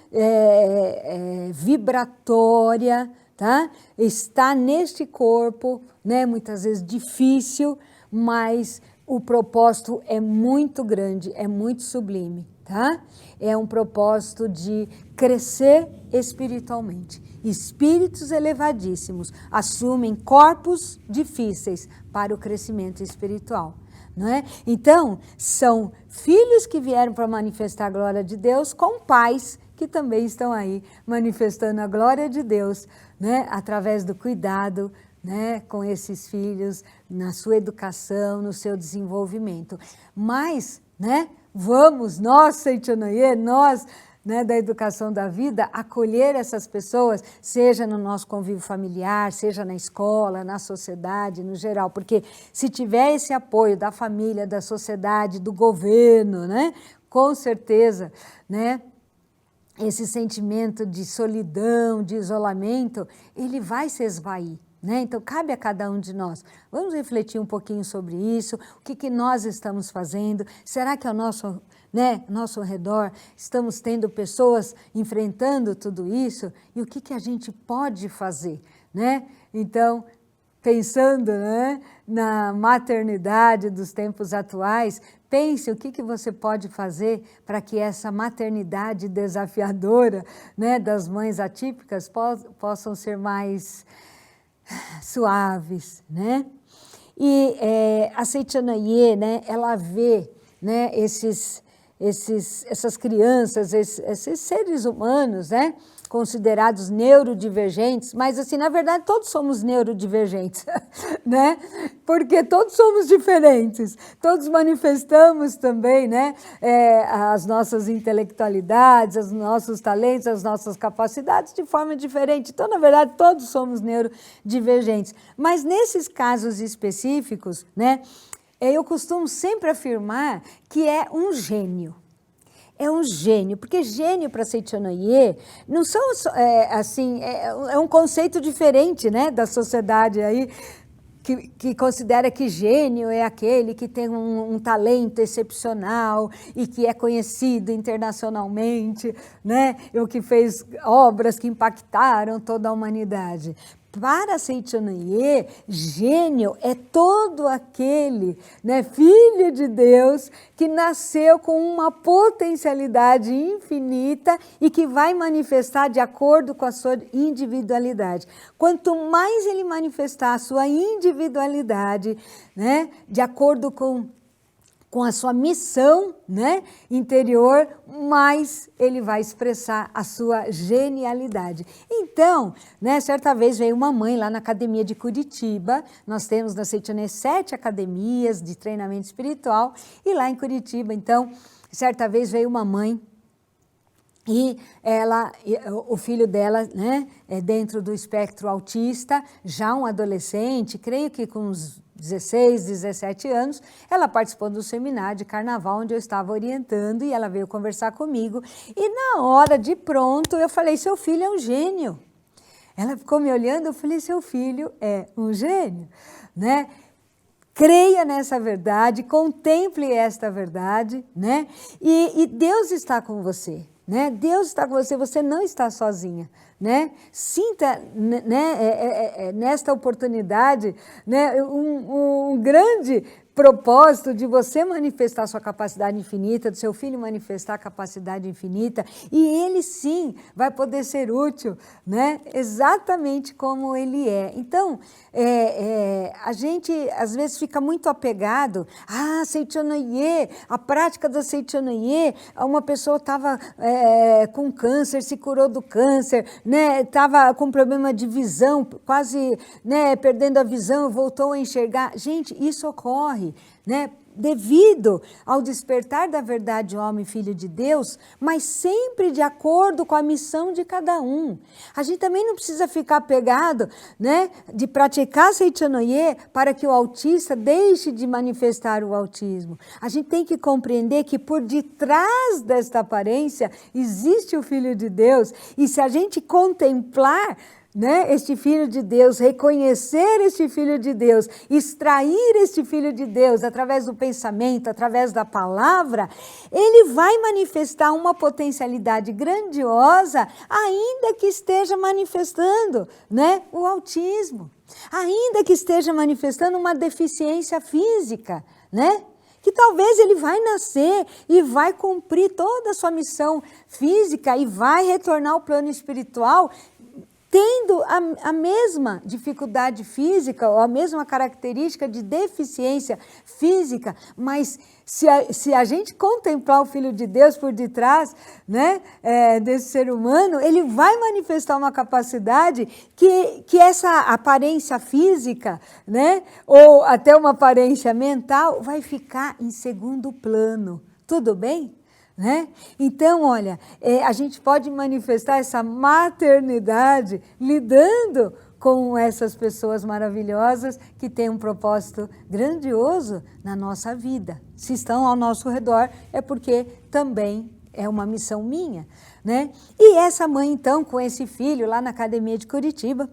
vibratória, tá, está neste corpo, né, muitas vezes difícil, mas o propósito é muito grande, é muito sublime, tá? É um propósito de crescer espiritualmente. Espíritos elevadíssimos assumem corpos difíceis para o crescimento espiritual, não é? Então, são filhos que vieram para manifestar a glória de Deus com pais que também estão aí manifestando a glória de Deus, né? Através do cuidado, né, com esses filhos, na sua educação, no seu desenvolvimento. Mas, né, vamos, nós, Seitianeia, nós, né, da educação da vida, acolher essas pessoas, seja no nosso convívio familiar, seja na escola, na sociedade, no geral, porque se tiver esse apoio da família, da sociedade, do governo, né, com certeza, né, esse sentimento de solidão, de isolamento, ele vai se esvair. Né? Então, cabe a cada um de nós. Vamos refletir um pouquinho sobre isso, o que nós estamos fazendo, será que ao nosso redor estamos tendo pessoas enfrentando tudo isso, e o que a gente pode fazer, né? Então, pensando, né, na maternidade dos tempos atuais, pense o que você pode fazer para que essa maternidade desafiadora, né, das mães atípicas possam ser mais suaves, né? E a Seitianeia, né, ela vê, né, esses essas crianças, esses seres humanos, né, considerados neurodivergentes, mas assim, na verdade, todos somos neurodivergentes, né? Porque todos somos diferentes, todos manifestamos também, né, as nossas intelectualidades, os nossos talentos, as nossas capacidades de forma diferente. Então, na verdade, todos somos neurodivergentes. Mas nesses casos específicos, né, eu costumo sempre afirmar que é um gênio. É um gênio, porque gênio para Seitanoye não são assim, é um conceito diferente, né, da sociedade aí, que considera que gênio é aquele que tem um talento excepcional e que é conhecido internacionalmente, né, o que fez obras que impactaram toda a humanidade. Para Seitanoye, gênio é todo aquele, né, filho de Deus que nasceu com uma potencialidade infinita e que vai manifestar de acordo com a sua individualidade. Quanto mais ele manifestar a sua individualidade, né, de acordo com a sua missão, né, interior, mais ele vai expressar a sua genialidade. Então, né, certa vez veio uma mãe lá na academia de Curitiba, nós temos na Seitanoye 7 academias de treinamento espiritual, e lá em Curitiba, então, certa vez veio uma mãe, e o filho dela, né, é dentro do espectro autista, já um adolescente, creio que com uns 16, 17 anos, ela participou do seminário de carnaval onde eu estava orientando e ela veio conversar comigo e na hora de pronto eu falei, seu filho é um gênio. Ela ficou me olhando, eu falei, seu filho é um gênio, né? Creia nessa verdade, contemple esta verdade, né? E Deus está com você. Né? Deus está com você, você não está sozinha, né? Sinta, né, nesta oportunidade, né, um grande propósito de você manifestar sua capacidade infinita, do seu filho manifestar a capacidade infinita, e ele sim vai poder ser útil, né? Exatamente como ele é. Então, a gente às vezes fica muito apegado, Seitanoye, a prática da Seitanoye, uma pessoa estava com câncer, se curou do câncer, né? Estava com problema de visão, quase, né, perdendo a visão, voltou a enxergar. Gente, isso ocorre, né, devido ao despertar da verdade homem filho de Deus, mas sempre de acordo com a missão de cada um. A gente também não precisa ficar apegado, né, de praticar Seitanoye para que o autista deixe de manifestar o autismo. A gente tem que compreender que por detrás desta aparência existe o Filho de Deus, e se a gente contemplar, né, este Filho de Deus, reconhecer este Filho de Deus, extrair este Filho de Deus através do pensamento, através da palavra, ele vai manifestar uma potencialidade grandiosa, ainda que esteja manifestando, né, o autismo, ainda que esteja manifestando uma deficiência física, né? Que talvez ele vai nascer e vai cumprir toda a sua missão física e vai retornar ao plano espiritual tendo a mesma dificuldade física ou a mesma característica de deficiência física, mas se a gente contemplar o Filho de Deus por detrás, né, desse ser humano, ele vai manifestar uma capacidade que essa aparência física, né, ou até uma aparência mental, vai ficar em segundo plano. Tudo bem? Né? Então, olha, a gente pode manifestar essa maternidade lidando com essas pessoas maravilhosas que têm um propósito grandioso na nossa vida. Se estão ao nosso redor, é porque também é uma missão minha, né? E essa mãe, então, com esse filho lá na academia de Curitiba,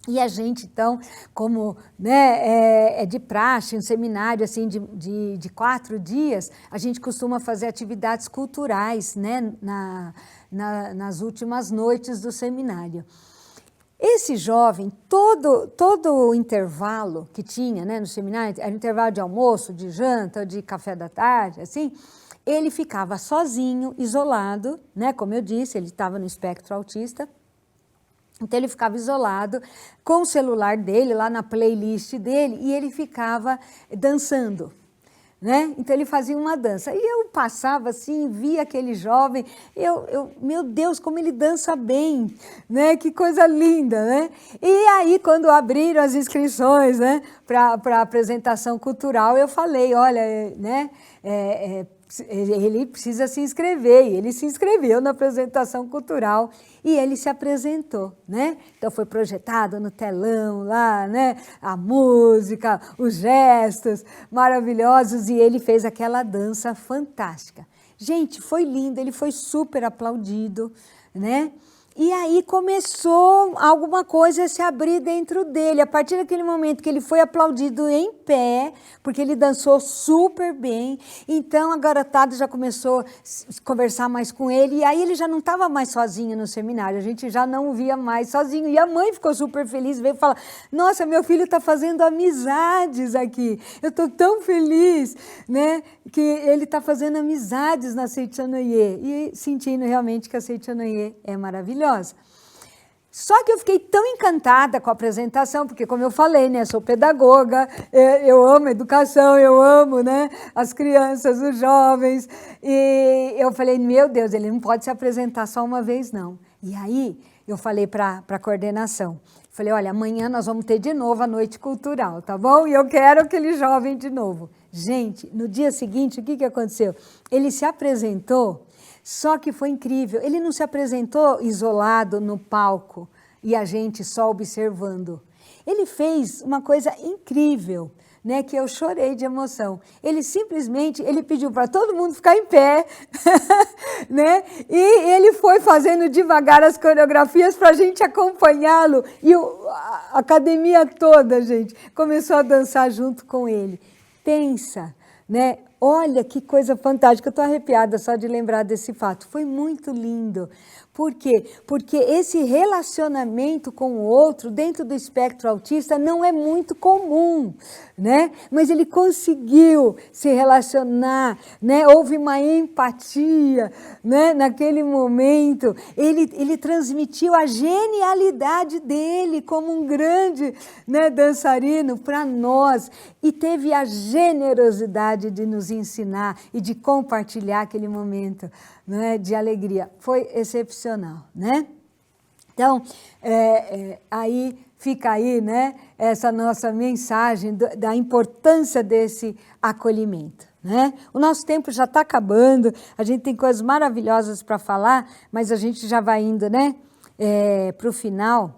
e a gente, então, como, né, de praxe, um seminário assim, de 4 dias, a gente costuma fazer atividades culturais, né, nas últimas noites do seminário. Esse jovem, todo o intervalo que tinha, né, no seminário, era intervalo de almoço, de janta, de café da tarde, assim, ele ficava sozinho, isolado, né, como eu disse, ele estava no espectro autista. Então, ele ficava isolado com o celular dele, lá na playlist dele, e ele ficava dançando, né? Então ele fazia uma dança. E eu passava assim, via aquele jovem, meu Deus, como ele dança bem, né? Que coisa linda, né? E aí, quando abriram as inscrições, né, para a apresentação cultural, eu falei, olha, né, ele precisa se inscrever, e ele se inscreveu na apresentação cultural e ele se apresentou, né? Então foi projetado no telão lá, né? A música, os gestos maravilhosos e ele fez aquela dança fantástica. Gente, foi lindo, ele foi super aplaudido, né? E aí começou alguma coisa a se abrir dentro dele. A partir daquele momento que ele foi aplaudido em pé, porque ele dançou super bem, então a garotada já começou a conversar mais com ele, e aí ele já não estava mais sozinho no seminário, a gente já não o via mais sozinho. E a mãe ficou super feliz, veio falar, nossa, meu filho está fazendo amizades aqui, eu estou tão feliz, né, que ele está fazendo amizades na Seitianoye, e sentindo realmente que a Seitianoye é maravilhosa. Só que eu fiquei tão encantada com a apresentação, porque como eu falei, né, sou pedagoga, eu amo educação, eu amo, né, as crianças, os jovens, e eu falei, meu Deus, ele não pode se apresentar só uma vez, não. E aí eu falei para a coordenação, falei, olha, amanhã nós vamos ter de novo a noite cultural, tá bom? E eu quero aquele jovem de novo. Gente, no dia seguinte, o que aconteceu? Ele se apresentou. Só que foi incrível, ele não se apresentou isolado no palco e a gente só observando. Ele fez uma coisa incrível, né, que eu chorei de emoção. Ele simplesmente, ele pediu para todo mundo ficar em pé, né, e ele foi fazendo devagar as coreografias para a gente acompanhá-lo. E a academia toda, gente, começou a dançar junto com ele. Pensa, né? Olha que coisa fantástica, eu estou arrepiada só de lembrar desse fato. Foi muito lindo. Por quê? Porque esse relacionamento com o outro dentro do espectro autista não é muito comum, né? Mas ele conseguiu se relacionar, né? Houve uma empatia, né? Naquele momento. Ele transmitiu a genialidade dele como um grande, né, dançarino para nós e teve a generosidade de nos ensinar e de compartilhar aquele momento, né, de alegria. Foi excepcional, né? Então, aí fica aí, né, essa nossa mensagem da importância desse acolhimento, né? O nosso tempo já está acabando, a gente tem coisas maravilhosas para falar, mas a gente já vai indo, né, para o final,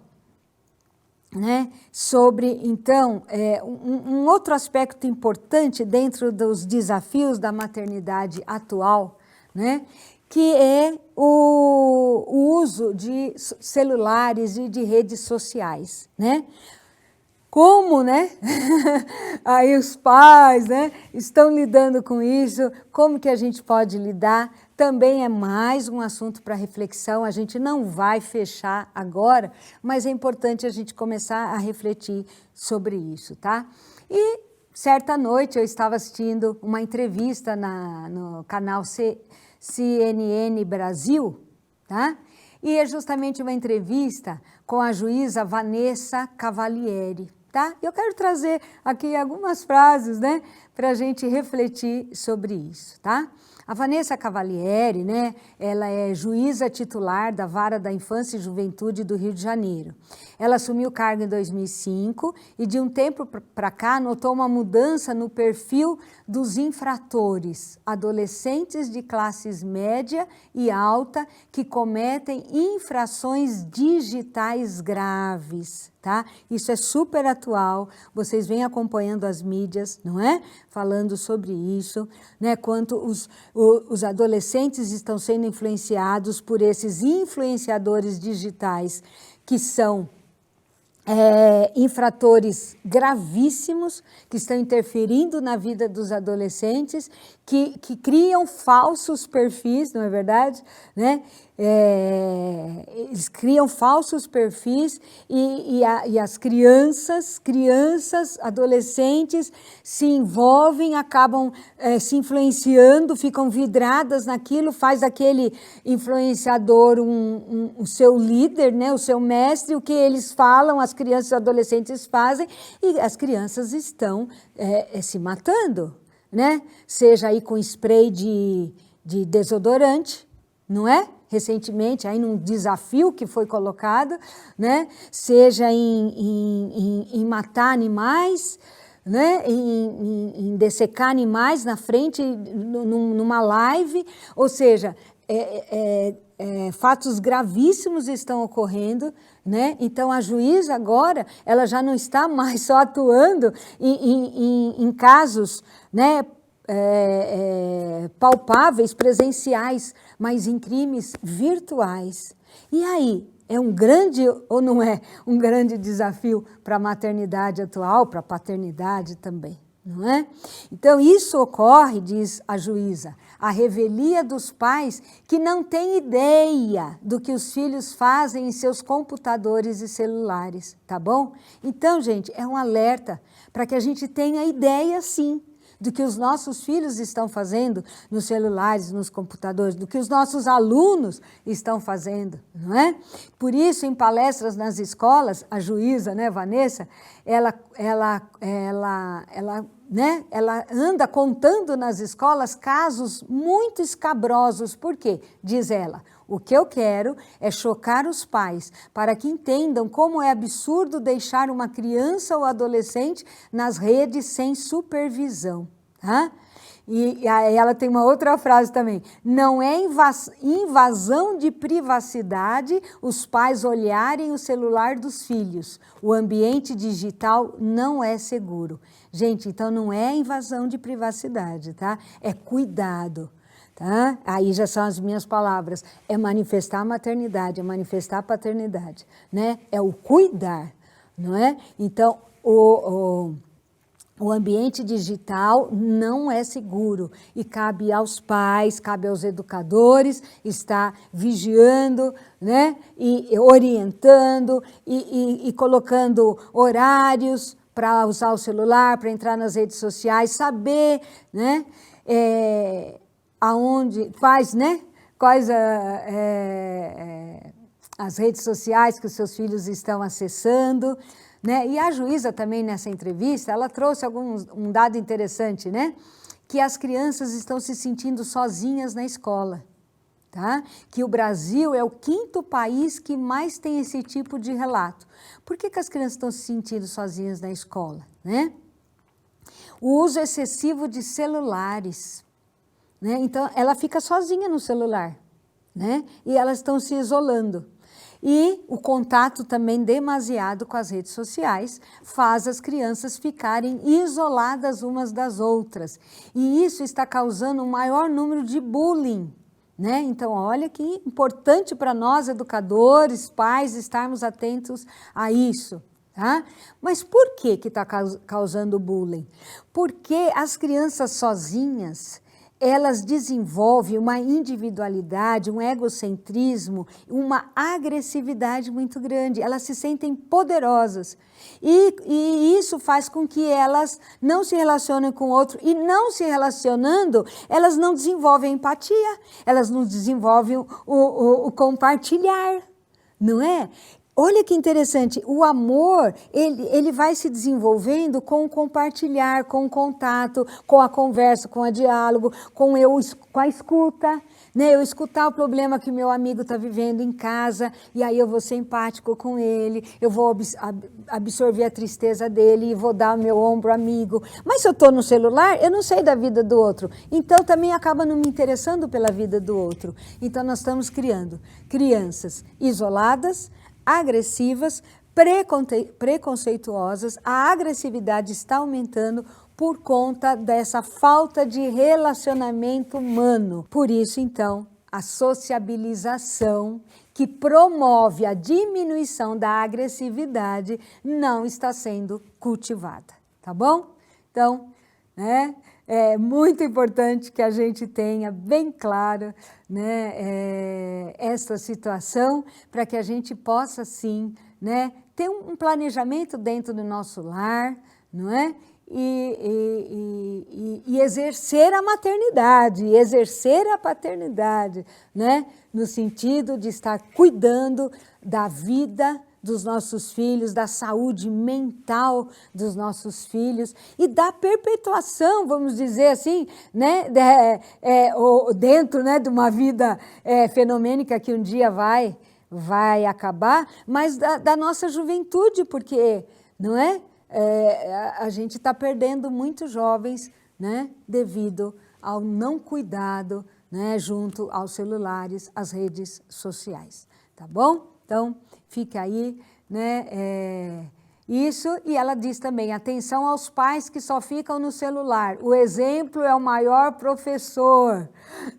né, sobre, então, um outro aspecto importante dentro dos desafios da maternidade atual, né, que é o uso de celulares e de redes sociais, né? Como, né, aí os pais, né, estão lidando com isso, como que a gente pode lidar, também é mais um assunto para reflexão, a gente não vai fechar agora, mas é importante a gente começar a refletir sobre isso, tá? E certa noite eu estava assistindo uma entrevista no canal CNN Brasil, tá? E é justamente uma entrevista com a juíza Vanessa Cavalieri, tá? Eu quero trazer aqui algumas frases, né, para a gente refletir sobre isso, tá? A Vanessa Cavalieri, né, ela é juíza titular da Vara da Infância e Juventude do Rio de Janeiro. Ela assumiu o cargo em 2005 e de um tempo para cá notou uma mudança no perfil dos infratores, adolescentes de classes média e alta que cometem infrações digitais graves, tá? Isso é super atual, vocês vêm acompanhando as mídias, não é? Falando sobre isso, né? Quanto os adolescentes estão sendo influenciados por esses influenciadores digitais que são infratores gravíssimos, que estão interferindo na vida dos adolescentes, que criam falsos perfis, não é verdade? Né? Eles criam falsos perfis e as crianças, adolescentes se envolvem, acabam se influenciando, ficam vidradas naquilo, faz aquele influenciador o seu líder, né? O seu mestre, o que eles falam, as crianças e adolescentes fazem, e as crianças estão se matando, né? Seja aí com spray de desodorante, não é? Recentemente, aí num desafio que foi colocado, né? Seja em matar animais, né? Em dessecar animais na frente, numa live, ou seja, fatos gravíssimos estão ocorrendo, né? Então a juíza agora, ela já não está mais só atuando em casos, né? Palpáveis, presenciais, mas em crimes virtuais. E aí, é um grande ou não é um grande desafio para a maternidade atual, para a paternidade também, não é? Então isso ocorre, diz a juíza, a revelia dos pais que não têm ideia do que os filhos fazem em seus computadores e celulares, tá bom? Então, gente, é um alerta para que a gente tenha ideia, sim, do que os nossos filhos estão fazendo nos celulares, nos computadores, do que os nossos alunos estão fazendo, não é? Por isso, em palestras nas escolas, a juíza, né, Vanessa, ela anda contando nas escolas casos muito escabrosos. Por quê? Diz ela, o que eu quero é chocar os pais para que entendam como é absurdo deixar uma criança ou adolescente nas redes sem supervisão. Tá? E aí ela tem uma outra frase também, não é invasão de privacidade os pais olharem o celular dos filhos, o ambiente digital não é seguro. Gente, então não é invasão de privacidade, tá? É cuidado. Tá? Aí já são as minhas palavras, é manifestar a maternidade, é manifestar a paternidade, né? É o cuidar, não é? Então, o ambiente digital não é seguro e cabe aos pais, cabe aos educadores estar vigiando, né? E orientando e colocando horários para usar o celular, para entrar nas redes sociais, saber, né? Aonde faz, né? Quais as redes sociais que os seus filhos estão acessando, né? E a juíza também nessa entrevista, ela trouxe um dado interessante, né? Que as crianças estão se sentindo sozinhas na escola, tá? Que o Brasil é o 5º país que mais tem esse tipo de relato. Por que as crianças estão se sentindo sozinhas na escola, né? O uso excessivo de celulares, né? Então, ela fica sozinha no celular, né? E elas estão se isolando. E o contato também demasiado com as redes sociais faz as crianças ficarem isoladas umas das outras. E isso está causando um maior número de bullying, né? Então, olha que importante para nós, educadores, pais, estarmos atentos a isso. Tá? Mas por que está causando bullying? Porque as crianças sozinhas, elas desenvolvem uma individualidade, um egocentrismo, uma agressividade muito grande. Elas se sentem poderosas. E isso faz com que elas não se relacionem com o outro. E não se relacionando, elas não desenvolvem empatia. Elas não desenvolvem o compartilhar, não é? Olha que interessante, o amor, ele vai se desenvolvendo com o compartilhar, com o contato, com a conversa, com o diálogo, com a escuta, né? Eu escutar o problema que meu amigo está vivendo em casa, e aí eu vou ser empático com ele, eu vou absorver a tristeza dele e vou dar o meu ombro amigo. Mas se eu estou no celular, eu não sei da vida do outro, então também acaba não me interessando pela vida do outro. Então nós estamos criando crianças isoladas, agressivas, preconceituosas, a agressividade está aumentando por conta dessa falta de relacionamento humano. Por isso, então, a sociabilização que promove a diminuição da agressividade não está sendo cultivada, tá bom? Então, né? É muito importante que a gente tenha bem claro, né, essa situação para que a gente possa, sim, né, ter um planejamento dentro do nosso lar, não é? E exercer a maternidade, exercer a paternidade, né? No sentido de estar cuidando da vida dos nossos filhos, da saúde mental dos nossos filhos e da perpetuação, vamos dizer assim, né, dentro, né, de uma vida fenomênica que um dia vai acabar, mas da nossa juventude, porque, não é? A gente está perdendo muitos jovens, né, devido ao não cuidado, né, junto aos celulares, às redes sociais, tá bom? Então, fica aí, né, isso, e ela diz também, atenção aos pais que só ficam no celular, o exemplo é o maior professor,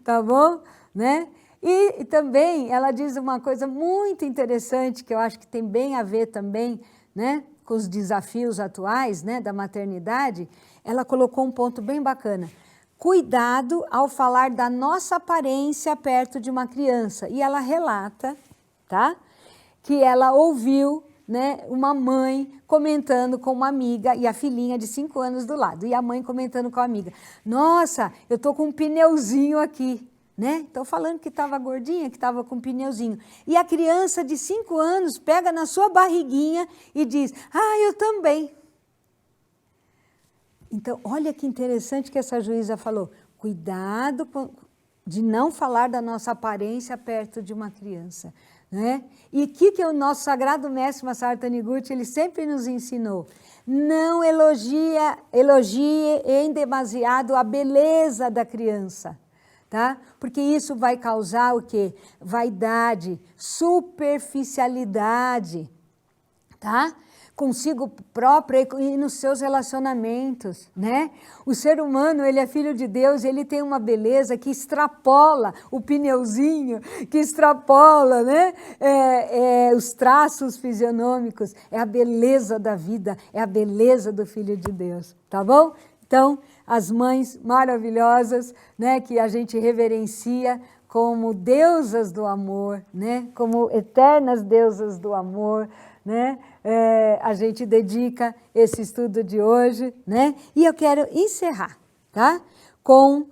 tá bom? Né? E também ela diz uma coisa muito interessante, que eu acho que tem bem a ver também, né, com os desafios atuais, né, da maternidade. Ela colocou um ponto bem bacana. Cuidado ao falar da nossa aparência perto de uma criança. E ela relata, tá, que ela ouviu, né, uma mãe comentando com uma amiga e a filhinha de 5 anos do lado. E a mãe comentando com a amiga. Nossa, eu tô com um pneuzinho aqui. Né? Então, falando que estava gordinha, que estava com um pneuzinho. E a criança de 5 anos pega na sua barriguinha e diz, eu também. Então, olha que interessante que essa juíza falou. Cuidado de não falar da nossa aparência perto de uma criança. Né? E o que o nosso sagrado mestre Masaru Taniguchi, ele sempre nos ensinou? Não elogie em demasiado a beleza da criança. Tá? Porque isso vai causar o quê? Vaidade, superficialidade, tá? Consigo própria e nos seus relacionamentos, né? O ser humano, ele é filho de Deus, ele tem uma beleza que extrapola o pneuzinho, que extrapola, né? Os traços fisionômicos, é a beleza da vida, é a beleza do Filho de Deus, tá bom? Então, as mães maravilhosas, né, que a gente reverencia como deusas do amor, né, como eternas deusas do amor, né, a gente dedica esse estudo de hoje, né, e eu quero encerrar, tá, com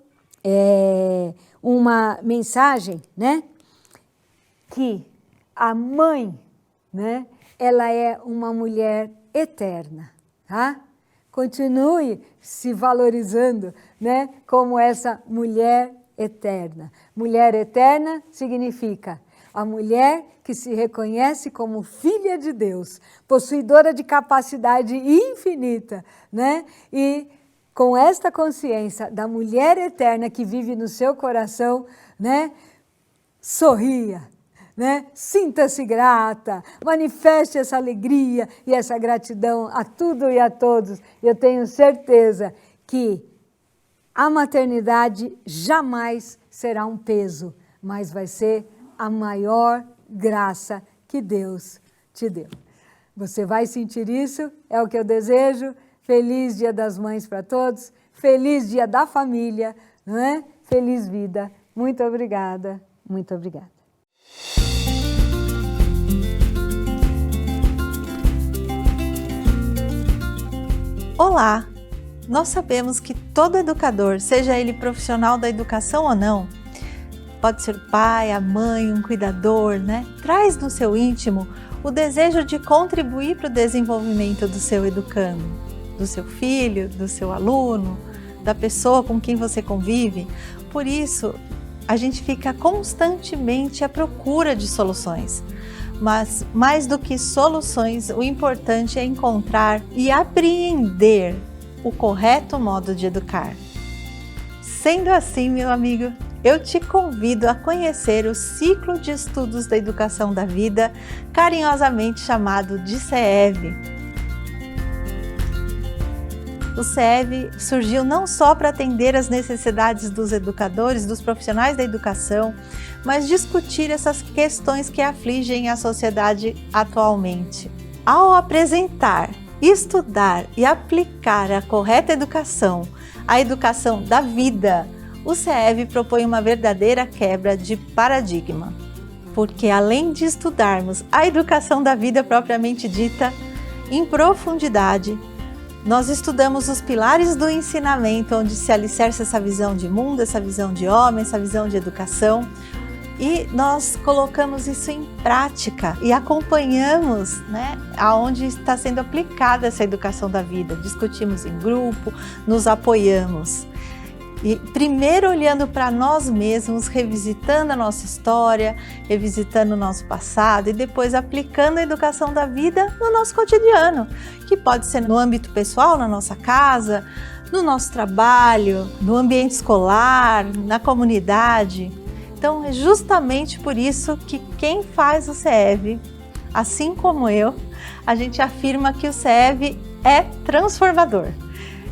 uma mensagem, né, que a mãe, né, ela é uma mulher eterna, tá? Continue se valorizando, né, como essa mulher eterna. Mulher eterna significa a mulher que se reconhece como filha de Deus, possuidora de capacidade infinita, né? E com esta consciência da mulher eterna que vive no seu coração, né, sorria. Né? Sinta-se grata, manifeste essa alegria e essa gratidão a tudo e a todos. Eu tenho certeza que a maternidade jamais será um peso, mas vai ser a maior graça que Deus te deu. Você vai sentir isso, é o que eu desejo. Feliz Dia das Mães para todos, feliz Dia da Família, não é? Feliz vida. Muito obrigada, muito obrigada. Olá! Nós sabemos que todo educador, seja ele profissional da educação ou não, pode ser o pai, a mãe, um cuidador, né? Traz no seu íntimo o desejo de contribuir para o desenvolvimento do seu educando, do seu filho, do seu aluno, da pessoa com quem você convive. Por isso, a gente fica constantemente à procura de soluções. Mas, mais do que soluções, o importante é encontrar e apreender o correto modo de educar. Sendo assim, meu amigo, eu te convido a conhecer o ciclo de estudos da educação da vida, carinhosamente chamado de CEV. O CEV surgiu não só para atender às necessidades dos educadores, dos profissionais da educação, mas discutir essas questões que afligem a sociedade atualmente. Ao apresentar, estudar e aplicar a correta educação, a educação da vida, o CEV propõe uma verdadeira quebra de paradigma. Porque além de estudarmos a educação da vida propriamente dita, em profundidade, nós estudamos os pilares do ensinamento, onde se alicerça essa visão de mundo, essa visão de homem, essa visão de educação, E nós colocamos isso em prática e acompanhamos, né, aonde está sendo aplicada essa educação da vida. Discutimos em grupo, nos apoiamos. E primeiro olhando para nós mesmos, revisitando a nossa história, revisitando o nosso passado e depois aplicando a educação da vida no nosso cotidiano, que pode ser no âmbito pessoal, na nossa casa, no nosso trabalho, no ambiente escolar, na comunidade. Então é justamente por isso que quem faz o CEV, assim como eu, a gente afirma que o CEV é transformador.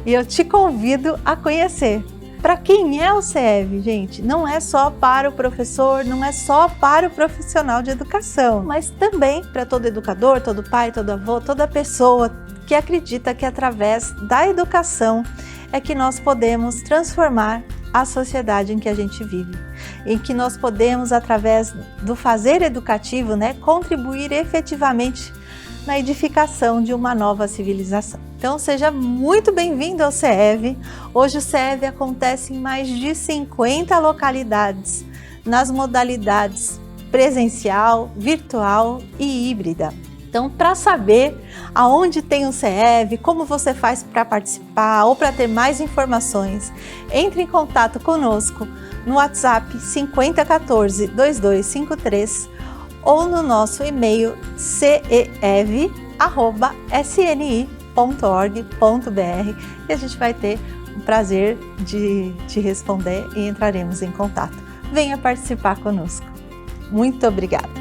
E eu te convido a conhecer. Para quem é o CEV, gente? Não é só para o professor, não é só para o profissional de educação, mas também para todo educador, todo pai, todo avô, toda pessoa que acredita que através da educação é que nós podemos transformar a sociedade em que a gente vive, em que nós podemos, através do fazer educativo, né, contribuir efetivamente na edificação de uma nova civilização. Então seja muito bem-vindo ao CEV. Hoje o CEV acontece em mais de 50 localidades, nas modalidades presencial, virtual e híbrida. Então, para saber aonde tem o CEV, como você faz para participar ou para ter mais informações, entre em contato conosco no WhatsApp 5014-2253 ou no nosso e-mail ceev@sni.org.br e a gente vai ter o prazer de te responder e entraremos em contato. Venha participar conosco. Muito obrigada!